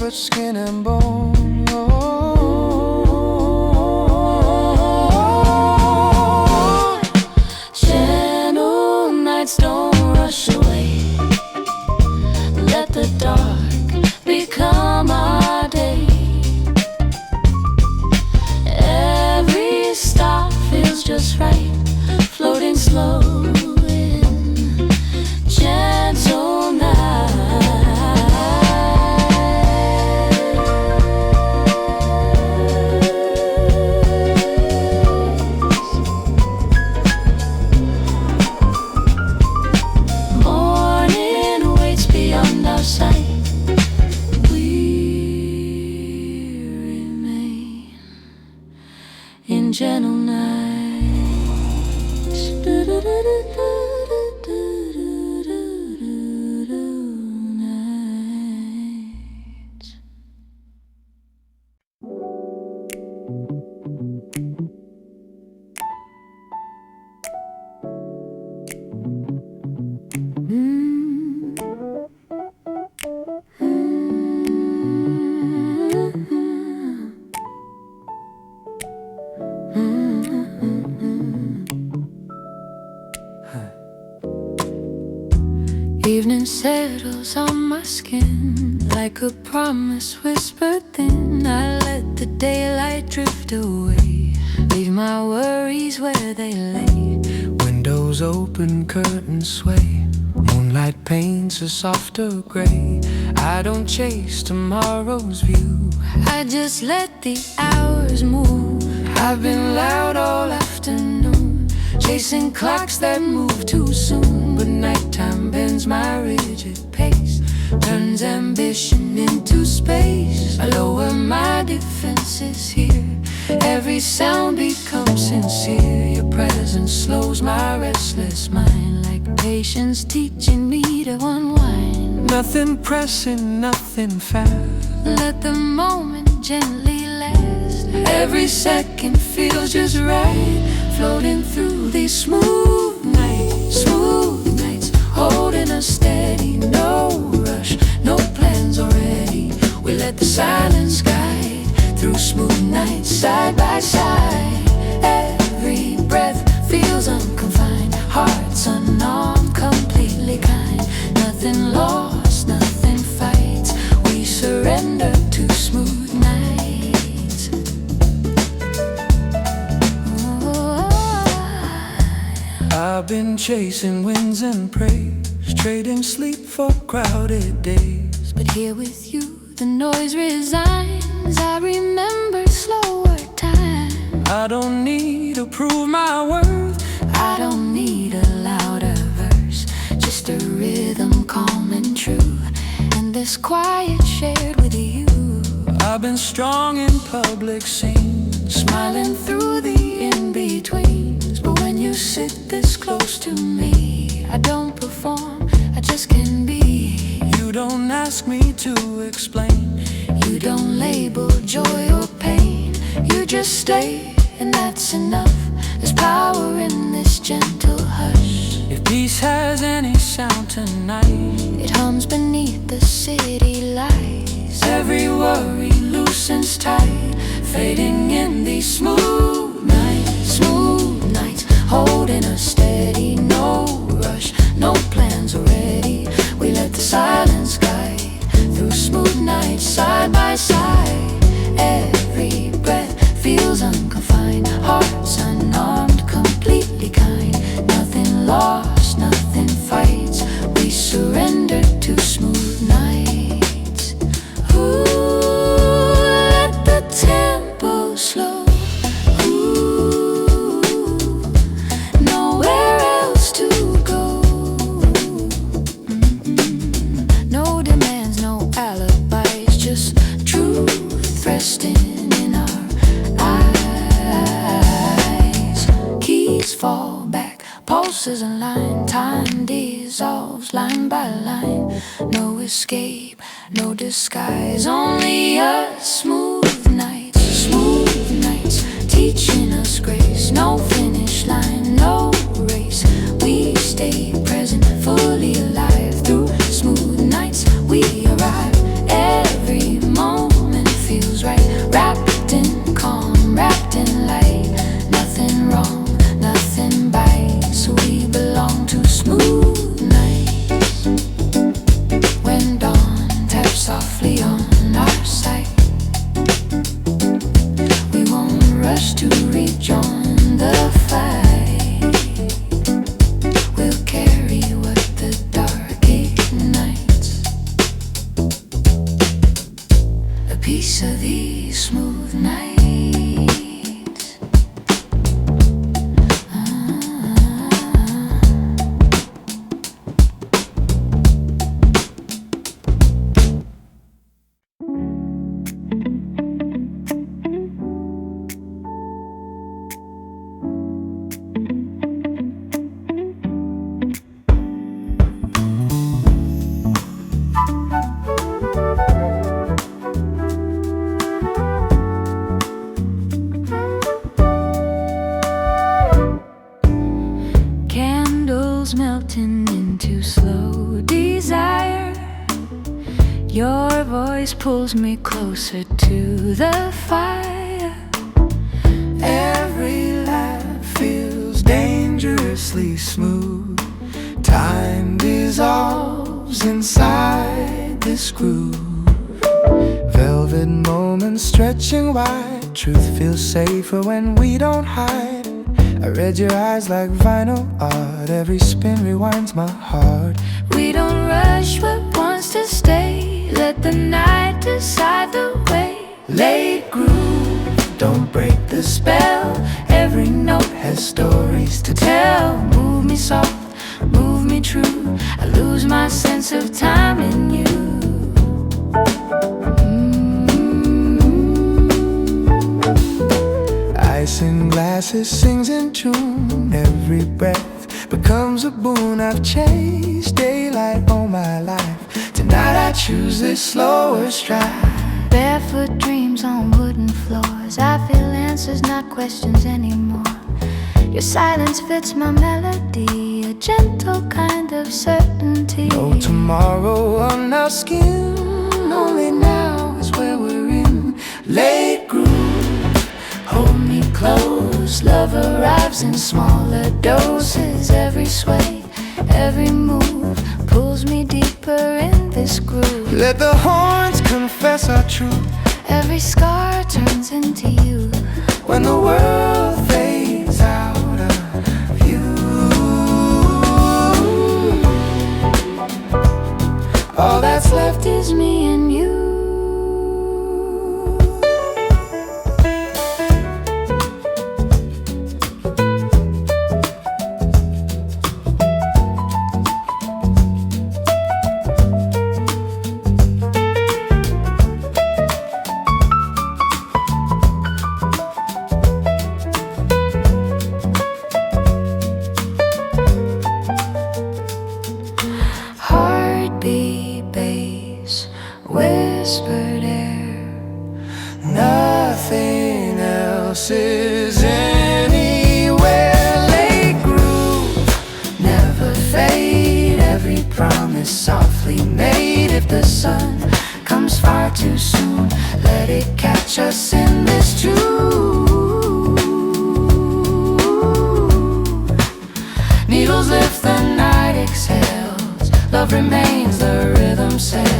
skin and bone. Gentle nights don't rush away. Let the dark become our day. Every star feels just right, floating slow in gentle nights. In gentle nights. Nights. Evening settles on my skin like a promise whispered thin. I let the daylight drift away, leave my worries where they lay. Windows open, curtains sway. Moonlight paints a softer gray. I don't chase tomorrow's view, I just let the hours move. I've been loud all afternoon, chasing clocks that move too soon. But nighttime bends my rigid pace, turns ambition into space. I lower my defenses here, every sound becomes sincere. Your presence slows my restless mind, like patience teaching me to unwind. Nothing pressing, nothing fast, let the moment gently last. every second feels just right, floating through these smooth nights, holding us steady. No rush, no plans already. We let the silence guide through smooth nights, side by side. Every breath feels unconfined, hearts unarmed, completely kind. Nothing lost, nothing fights, we surrender to smooth nights. I've been chasing winds and praise, trading sleep for crowded days. But here with you, the noise resigns. I remember slower time. I don't need to prove my worth. I don't need a louder verse, just a rhythm calm and true, and this quiet shared with you. I've been strong in public scenes, Smiling through the in-betweens. But when you sit this close to me, I don't perform, I just can be. you don't ask me to explain. You don't label joy or pain. You just stay, and that's enough. There's power in this gentle hush. If peace has any sound tonight, It hums beneath the city lights. every worry loosens tight, Fading in these smooth nights, holding us steady. No rush, no plans already. We let the silence guide through smooth nights, side by side. Every breath feels unconfined, hearts unarmed, completely kind. Nothing lost, nothing fights. We surrender to smooth nights. Ooh, let the tempo slow. Ooh, nowhere else to go. No demands, no alibis, just truth resting in our eyes. Keys fall back, pulses align, time dissolves line by line. No escape, no disguise, only us. Smooth nights, teaching us grace. No finish line, no race. We stay present, fully alive. Through smooth nights, we arrive. Every moment feels right, wrapped in calm, wrapped in light. Nothing wrong, nothing bites. We belong to smooth nights. When dawn taps softly on our sight, we won't rush to rejoin the fight. We'll carry what the dark ignites, a piece of these smooth nights. Candles melting into slow desire. Your voice pulls me closer to the fire. every laugh feels dangerously smooth. Time dissolves inside this groove. Velvet moments stretching wide. Truth feels safer when we don't hide. I read your eyes like vinyl art. Every spin rewinds my heart. We don't rush what wants to stay. Let the night decide the way. Late groove, don't break the spell. Every note has stories to tell. Move me soft, move me true. I lose my sense of time in you. Ice in glasses sings in tune. Every breath becomes a boon. I've chased daylight all my life. Tonight I choose this slower stride. Barefoot dreams on wooden floors. I feel answers, not questions anymore. Your silence fits my melody, a gentle kind of certainty. No tomorrow on our skin, only now is where we're in. Late groove, Hold me close, love arrives in smaller doses. Every sway, every move pulls me deeper in this groove. let the horns confess our truth. Every scar turns into you. When the world fades out of view, All that's left is me and you. Heartbeat, bass, whispered air. nothing else is anywhere. Late groove, Never fade, every promise softly made. If the sun comes far too soon, let it catch us in this tune. Needles lift, the night exhales. Love remains, the rhythm sails.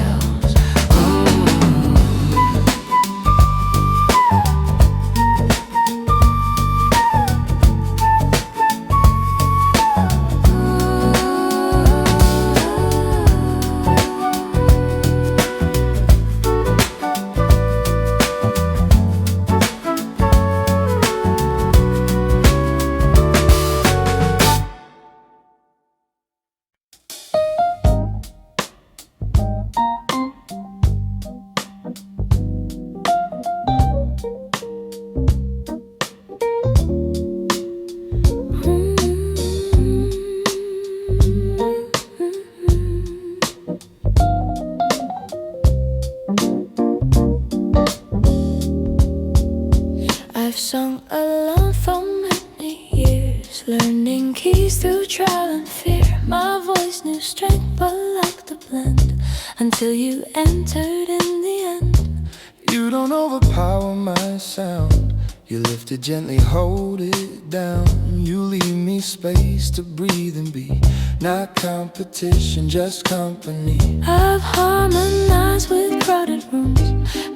I've sung alone for many years, learning keys through trial and fear. My voice knew strength but lacked the blend, until you entered in the end. you don't overpower my sound. You lift it gently, hold it down. You leave me space to breathe and be. Not competition, just company. I've harmonized with crowded rooms,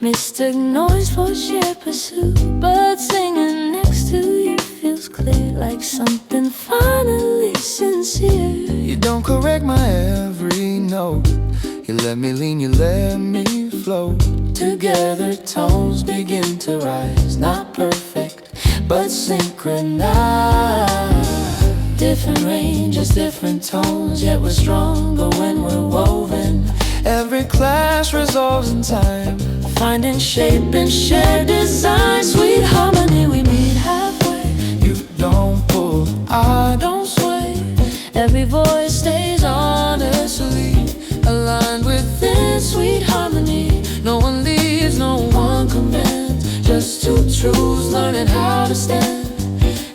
mistook noise for sheer pursuit, but singing next to you feels clear, like something finally sincere. You don't correct my every note. You let me lean, you let me float. Together tones begin to rise. Not perfect, but synchronized. Different ranges, different tones, yet we're stronger when we're woven. Every clash resolves in time, Finding shape in shared design. Sweet harmony, we meet halfway. you don't pull, I don't sway. Every voice stays honestly aligned within sweet harmony. No one leaves, no one commands, just two truths learning how to stand.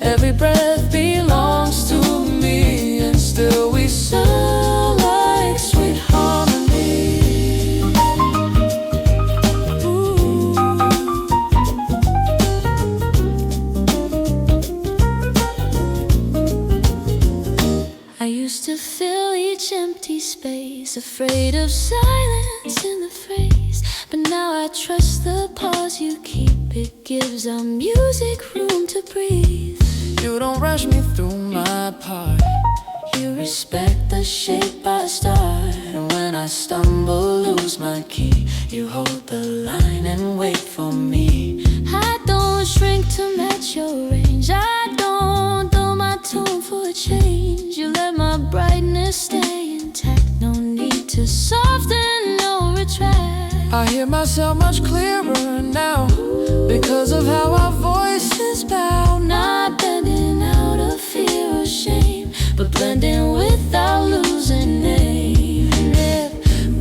Every breath belongs to me, and still we sound like sweet harmony. Ooh. I used to fill each empty space, afraid of silence in the phrase, but now I trust the pause you keep. It gives our music room to breathe. You don't rush me through my part. You respect the shape I start, and when I stumble, lose my key, you hold the line and wait for me. I don't shrink to match your range, I don't dull my tone for a change. You let my brightness stay intact, no need to soften, no retract. I hear myself much clearer now, because of how our voices bow. Not bending out of fear or shame, but blending without losing name. If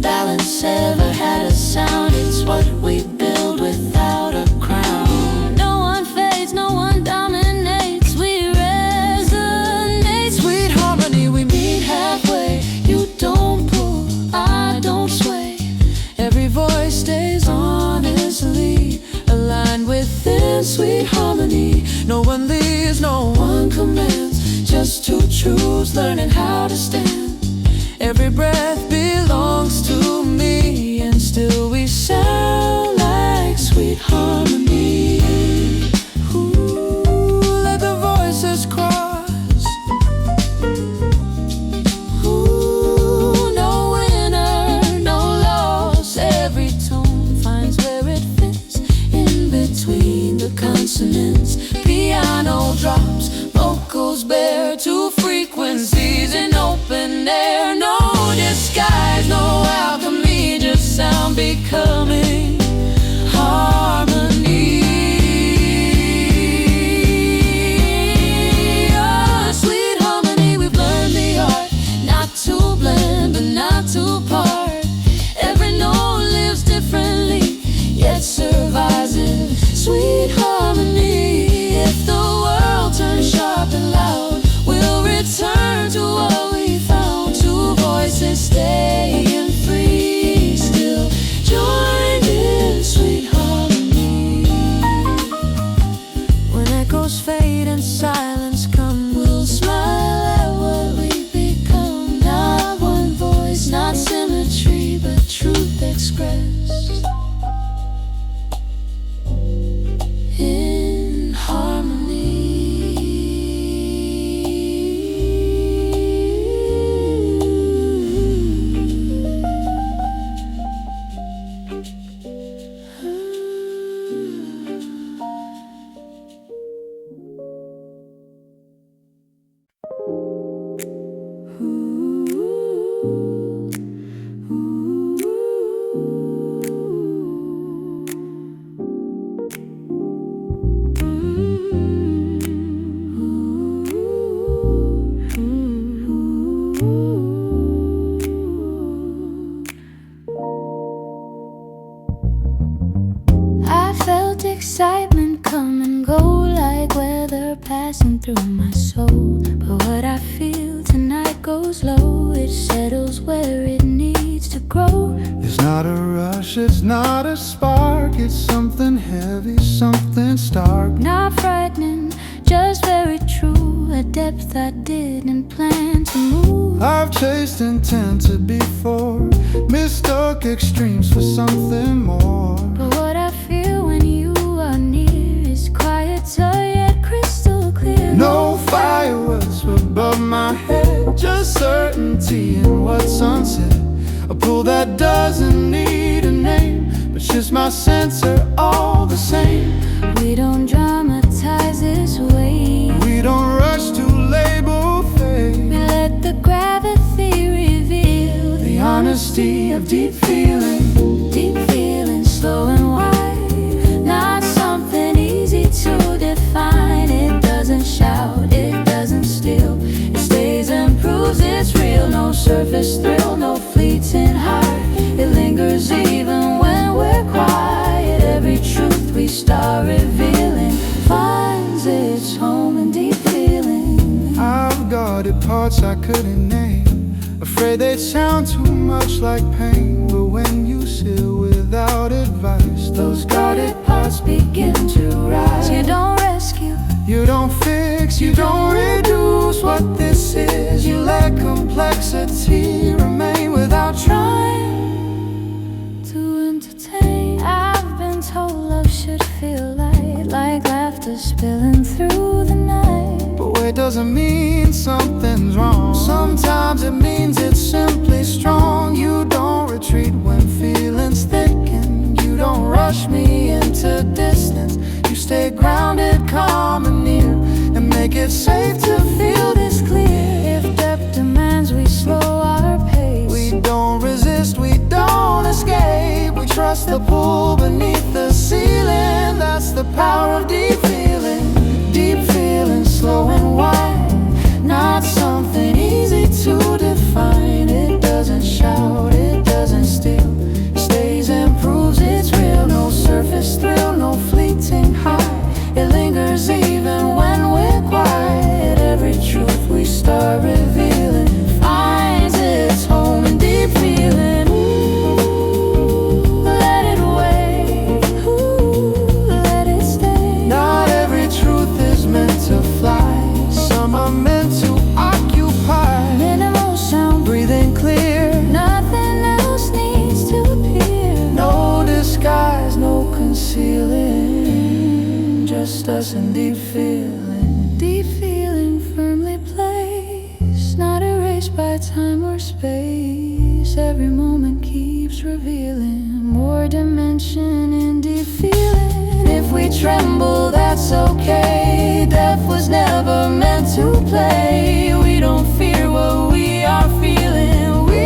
balance ever had a sound, it's what we build without a crown. No one fades, no one dominates, we resonate. Sweet harmony, we meet Halfway, you don't pull, I don't sway. every voice stays honestly Aligned within sweet harmony. No one leaves, no one commands, Just two truths learning how to stand. every breath belongs to me, and still we sound like sweet harmony. Ooh, let the voices cross. Ooh, no winner, no excitement come and go like weather passing through my soul. But what I feel tonight goes low, it settles where it needs to grow. It's not a rush, it's not a spark, it's something heavy, something stark. Not frightening, just very true, a depth I didn't plan to move. I've chased intent before, mistook extremes for something more. But what I feel when you are near is quieter yet crystal clear. No fireworks above my head, just certainty in what's unsaid. A pull that doesn't need a name, but just my sensor all the same. We don't dramatize this way, We don't rush to label fate. we let the gravity reveal The honesty of deep feeling. deep feeling, slow and wide. Not something easy to define. It doesn't shout, it doesn't steal, it stays and proves it's real. No surface thrill, no fleeting heart. It lingers even when we're quiet. Every truth we start revealing finds its home in deep feeling. I've guarded parts I couldn't name, afraid they'd sound too much like pain. But when you sit without advice, Those guarded parts begin to rise. You don't rescue, you don't fix, you don't reduce what this is. You let complexity remain without trying to entertain. I've been told love should feel light, like laughter spilling through the night. But wait doesn't mean something's wrong. Sometimes it means it's simply strong. You don't retreat when feelings thicken. You don't rush me into distance. You stay grounded, calm and near, and make it safe to feel this clear. If depth demands we slow our pace, We don't resist, we don't escape. We trust the pull beneath the ceiling. That's the power of deep feeling. Deep feeling, slow and wide. Not something easy to define. It doesn't shout, it doesn't steal, it stays and proves it's real. No surface thrill, no fleeting high. It lingers even when we're quiet. Every truth we start revealing finds its home in deep feeling. ooh, let it wait, ooh, let it stay. Not every truth is meant to fly. Some are meant to occupy. Minimal sound, Breathing clear, nothing else needs to appear. no disguise, no concealing. Just us and deep feeling. Deep feeling firmly placed, not erased by time or space. Every moment keeps revealing more dimension in deep feeling. If we tremble, that's okay. Death was never meant to play. We don't fear what we are feeling. We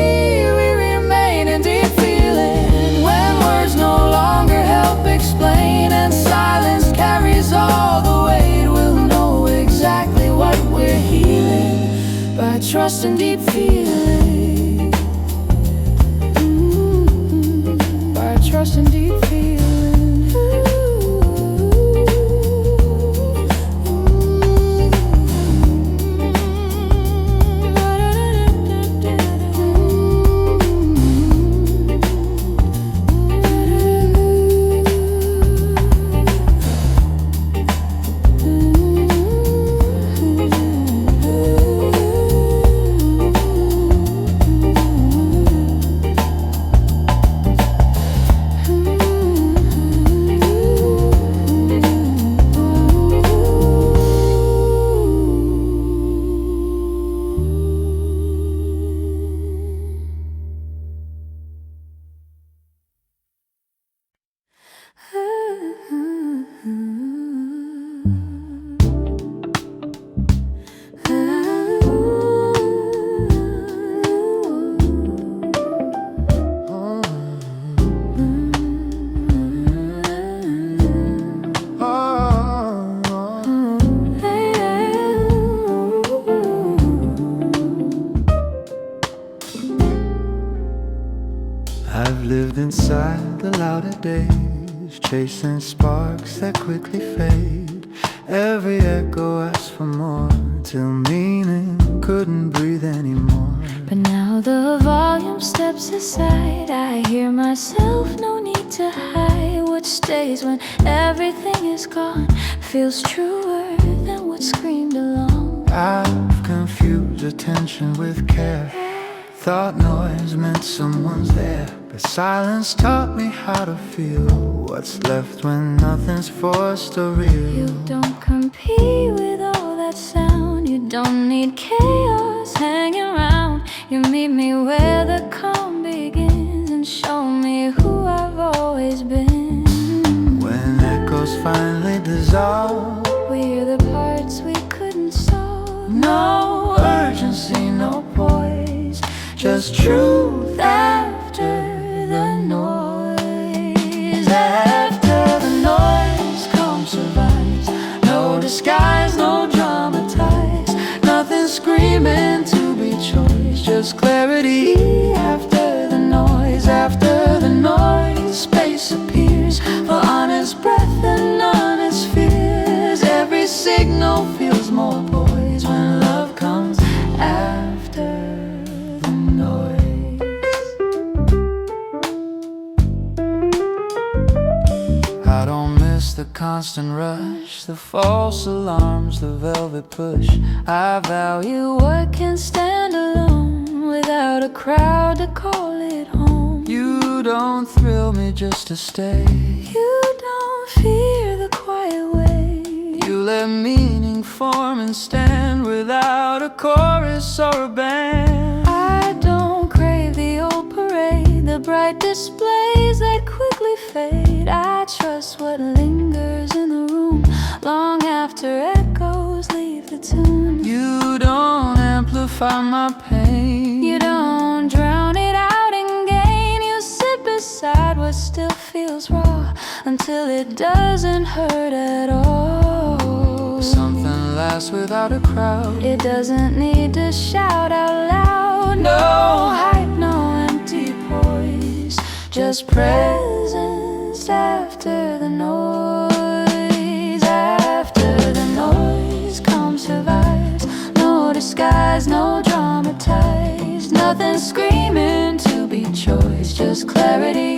remain in deep feeling. When words no longer help explain, and silence carries all the weight, we'll know exactly what we're healing by trusting deep feeling. By trusting deep feeling. I've lived inside the louder days, noise, chasing sparks that quickly fade. Every echo asks for more, till meaning couldn't breathe anymore. But now the volume steps aside, I hear myself, no need to hide. What stays when everything is gone feels truer than what screamed along. I've confused attention with care, thought noise meant someone's there, but silence taught me how to feel what's left when nothing's forced or real. You don't compete with all that sound, you don't need chaos hanging around. You meet me where the calm begins and show me who I've always been. When echoes finally dissolve, we hear the parts we couldn't solve. no urgency, no poise, just truth after the noise. After the noise comes survives, no disguise, no dramatize, nothing screaming to be choice, just clarity. After the noise, space appears for honest breath and honest fears. Every signal feels more poised when love comes after the noise. I don't miss the constant rush, the false alarms, the velvet push. I value What can stand alone without a crowd to call it home? you don't thrill me just to stay. You don't fear the quiet way. You let meaning form and stand without a chorus or a band. I don't crave the old parade, the bright displays that quickly fade. I trust what lingers in the room long after echoes leave the tune. You don't amplify my pain. You don't drown it out in gain. You sit beside what still feels raw until it doesn't hurt at all. Something lasts without a crowd. It doesn't need to shout out loud. No hype, no empty poise, just presence after the noise. After the noise comes survives, no disguise, no dramatize, nothing screaming to be choice, just clarity.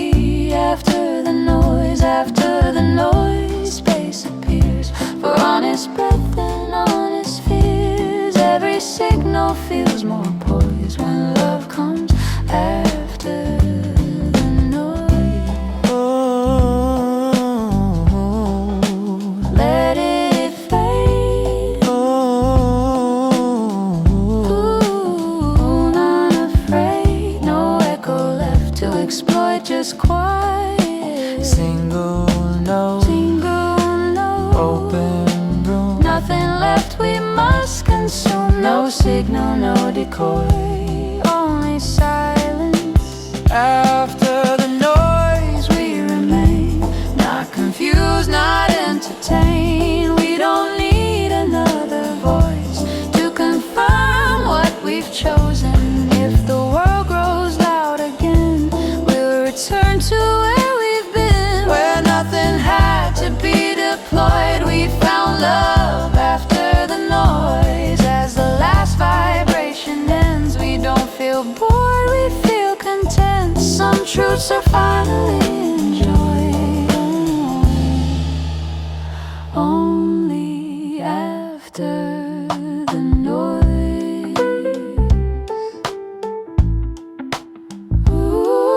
After the noise, space appears for honest breath and honest fears. Every signal feels more poised when love comes after the noise. Let it fade. Ooh, not afraid. No echo left to exploit, just quiet. Single note, open room, Nothing left we must consume. No signal, no decoy, only silence. after the noise we remain, Not confused, not entertained. We don't need another voice to confirm what we've chosen. If the world grows loud again, we'll return to where we've been, where nothing had to be deployed. we found love after the noise. As the last vibration ends, we don't feel bored, we feel content. Some truths are finally enjoyed only after the noise. Ooh.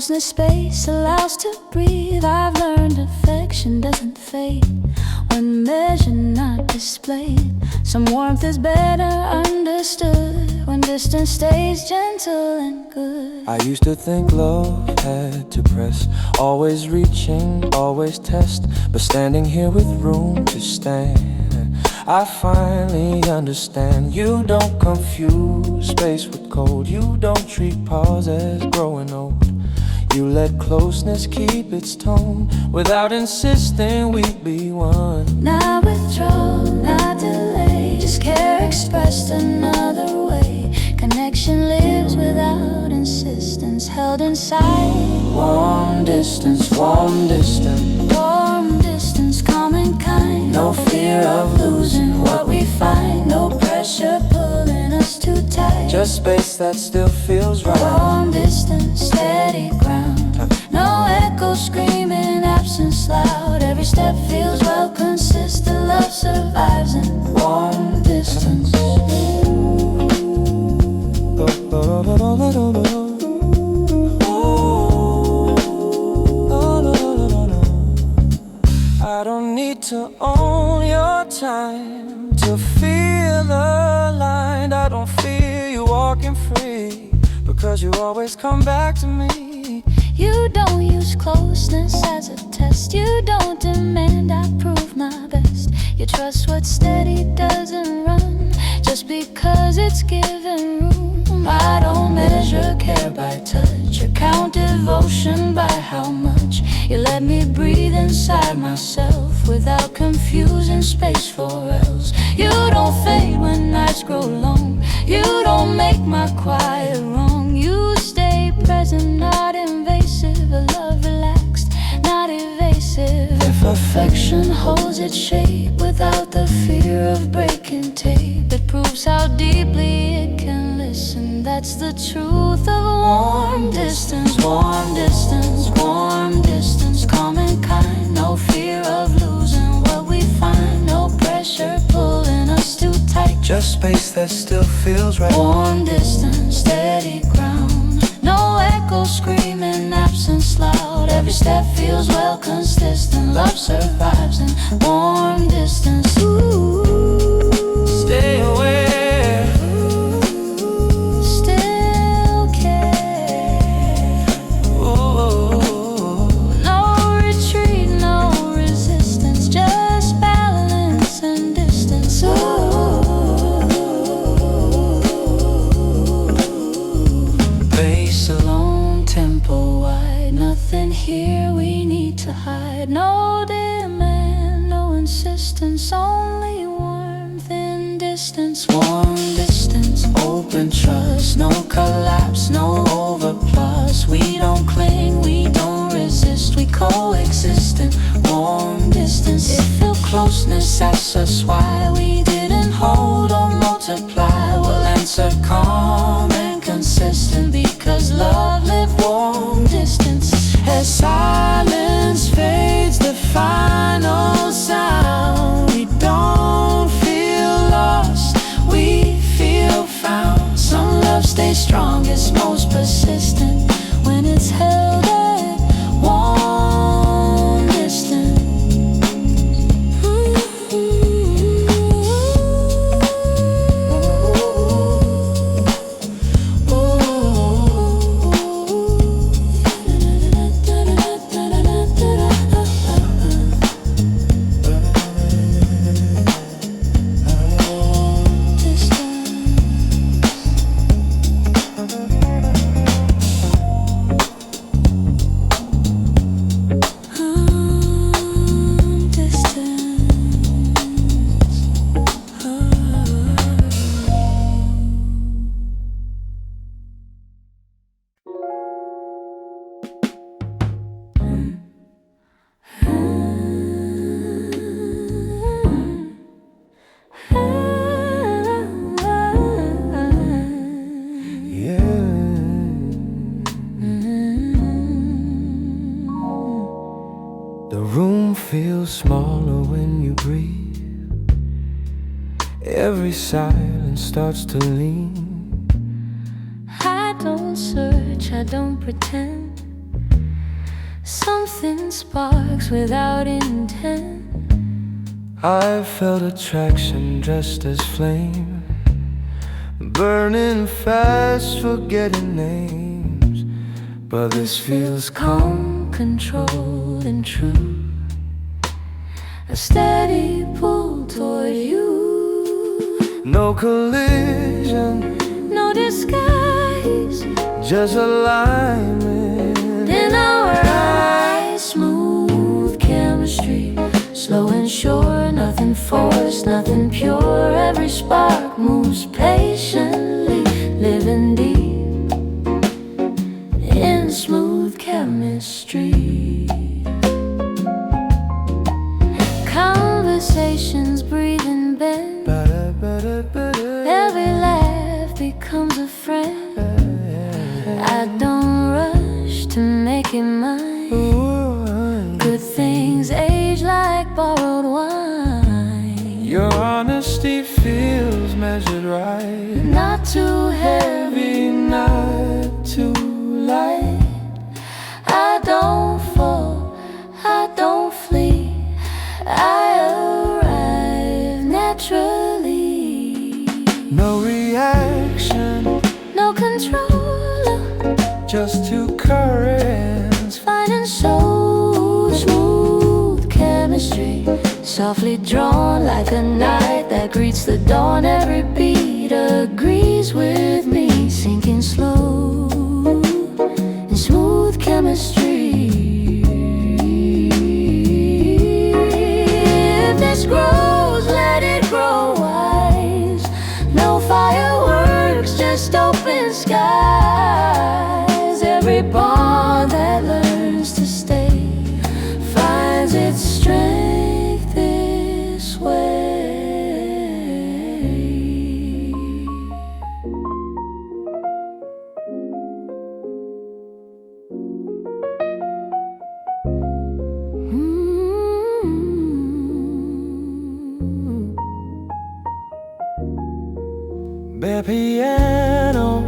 closeness space allows to breathe. I've learned affection doesn't fade when measured, not displayed. Some warmth is better understood when distance stays gentle and good. I used to think love had to press, always reaching, always test. But standing here with room to stand, I finally understand. You don't confuse space with cold. You don't treat pause as growing old. You let closeness keep its tone without insisting we be one. Not withdraw, not delay, just care expressed another way. Connection lives without insistence, held inside. Warm distance, warm distance. Warm distance, calm and kind. No fear of losing What we find, no pressure pulling us too tight. just space that still feels right. Warm distance, steady ground. No echo screaming, absence loud. Every step feels well consistent. Love survives in warm distance. I don't need to own your time to feel aligned. I don't fear you walking free, because you always come back to me. You don't use closeness as a test. You don't demand I prove my best. You trust what's steady doesn't run just because it's given room. I don't measure care by touch or count devotion by how much you let me breathe inside myself without confusing space for else. You don't fade when nights grow long. You don't make my quiet wrong. You stay present, not invasive. A love relaxed, not evasive. If affection holds its shape without the fear of breaking tape, it proves how deeply it can listen. That's the truth of warm distance. Warm distance, warm distance, calm and kind. No fear of losing what we find. No pressure pulling us too tight. Just space that still feels right. Warm distance, steady ground. No echo screaming, absence loud. Every step feels well consistent. Love survives in warm distance. Ooh, Stay away. still care. Ooh. No retreat, no resistance. Just balance and distance. Pace Alone, tempo wide, nothing here we need to hide. No demand, no insistence, only warmth in distance. Warm distance, open trust, no collapse, no overplus. We don't cling, we don't resist, we coexist in warm distance. It felt closeness, asks us why we didn't hold or multiply. We'll answer calm and consistent, because love lived warm distance. As silence fades, the final sound, we don't feel lost, we feel found. Some love stays strongest, most persistent, when it's held at warm distance. feels smaller when you breathe. Every silence starts to lean. I don't search, I don't pretend. Something sparks without intent. I felt attraction dressed as flame, burning fast, forgetting names. But this feels calm, Controlled and true. A steady pull toward you. no collision, No disguise just alignment. in our eyes. Smooth chemistry, slow and sure. Nothing forced, nothing pure. Every spark moves patiently, living deep in smooth chemistry. Conversations breathe and bend. Every laugh becomes a friend. I don't rush to make it mine. Good things age like borrowed wine. Your honesty feels measured right, Not too heavy, not too light. I don't fall, I don't flee. I arrive naturally. No reaction, No controller, just two currents. finding so smooth chemistry. Softly drawn like a night that greets the dawn. Every beat agrees with me, sinking slow in smooth chemistry. If this grows, let it grow wise. No fireworks, just open skies. Every bond that learns to stay finds its strength this way. Bare piano,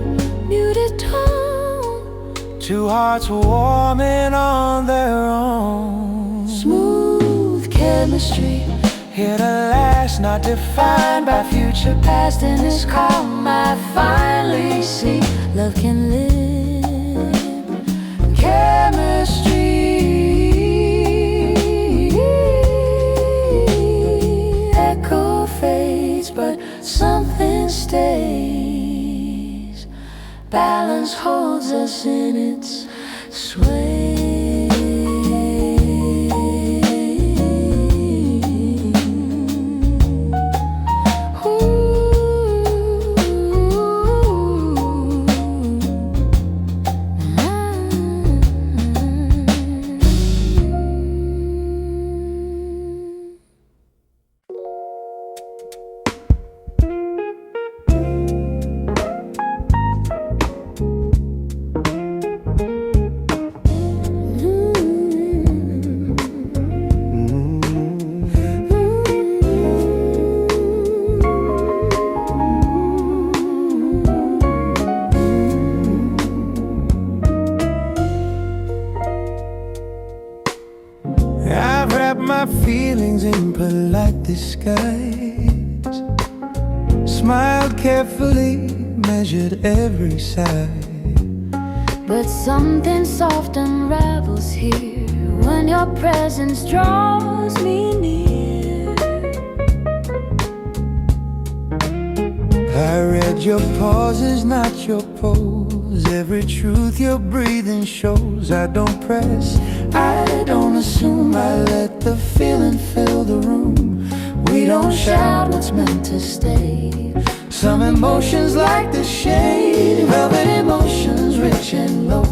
Muted tone, two hearts warming on their own. smooth chemistry. Here to last, not defined by future Past in this calm, I finally see love can live. Chemistry. Echo fades, but something stays. Balance holds us in its sway. I've wrapped my feelings in polite disguise, smiled carefully, measured every side. But something soft unravels here when your presence draws me near. I read your pauses, not your pose. Every truth your breathing shows. I don't press, I don't assume. I let the feeling fill the room. We don't shout what's meant to stay. Some emotions like the shade, Velvet emotions rich and low,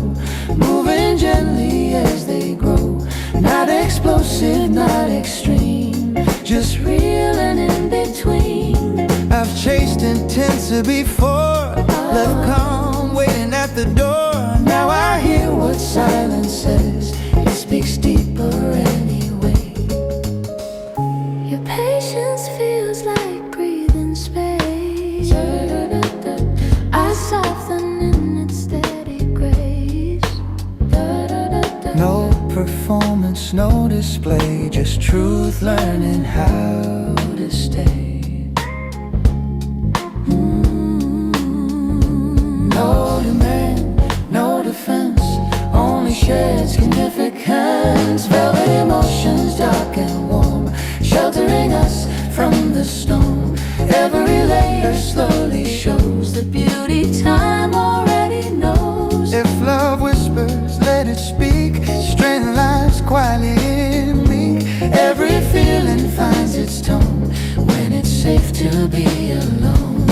moving gently as they grow. not explosive, not extreme, Just real and in between. I've chased intensity before, left calm waiting at the door. Now I hear What silence says, it speaks deeper anyway. Your patience feels like breathing space. I soften in its steady grace. no performance, no display, just truth, learning how to stay. No demand, no defense, only shared significance. Velvet emotions, dark and warm, sheltering us from the storm. Every layer slowly shows the beauty time already knows. If love whispers, let it speak. Strength lies quietly in me. Every feeling finds its tone when it's safe to be alone.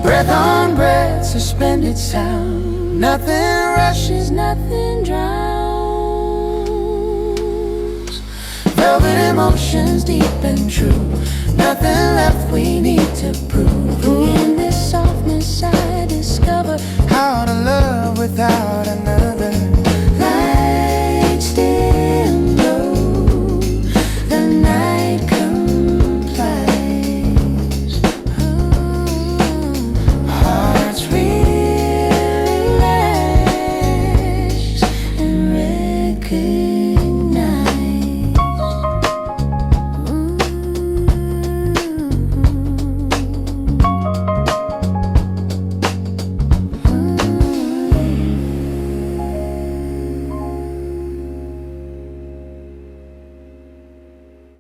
Breath on breath, suspended sound. Nothing rushes, nothing drowns. Velvet emotions, deep and true. Nothing left we need to prove.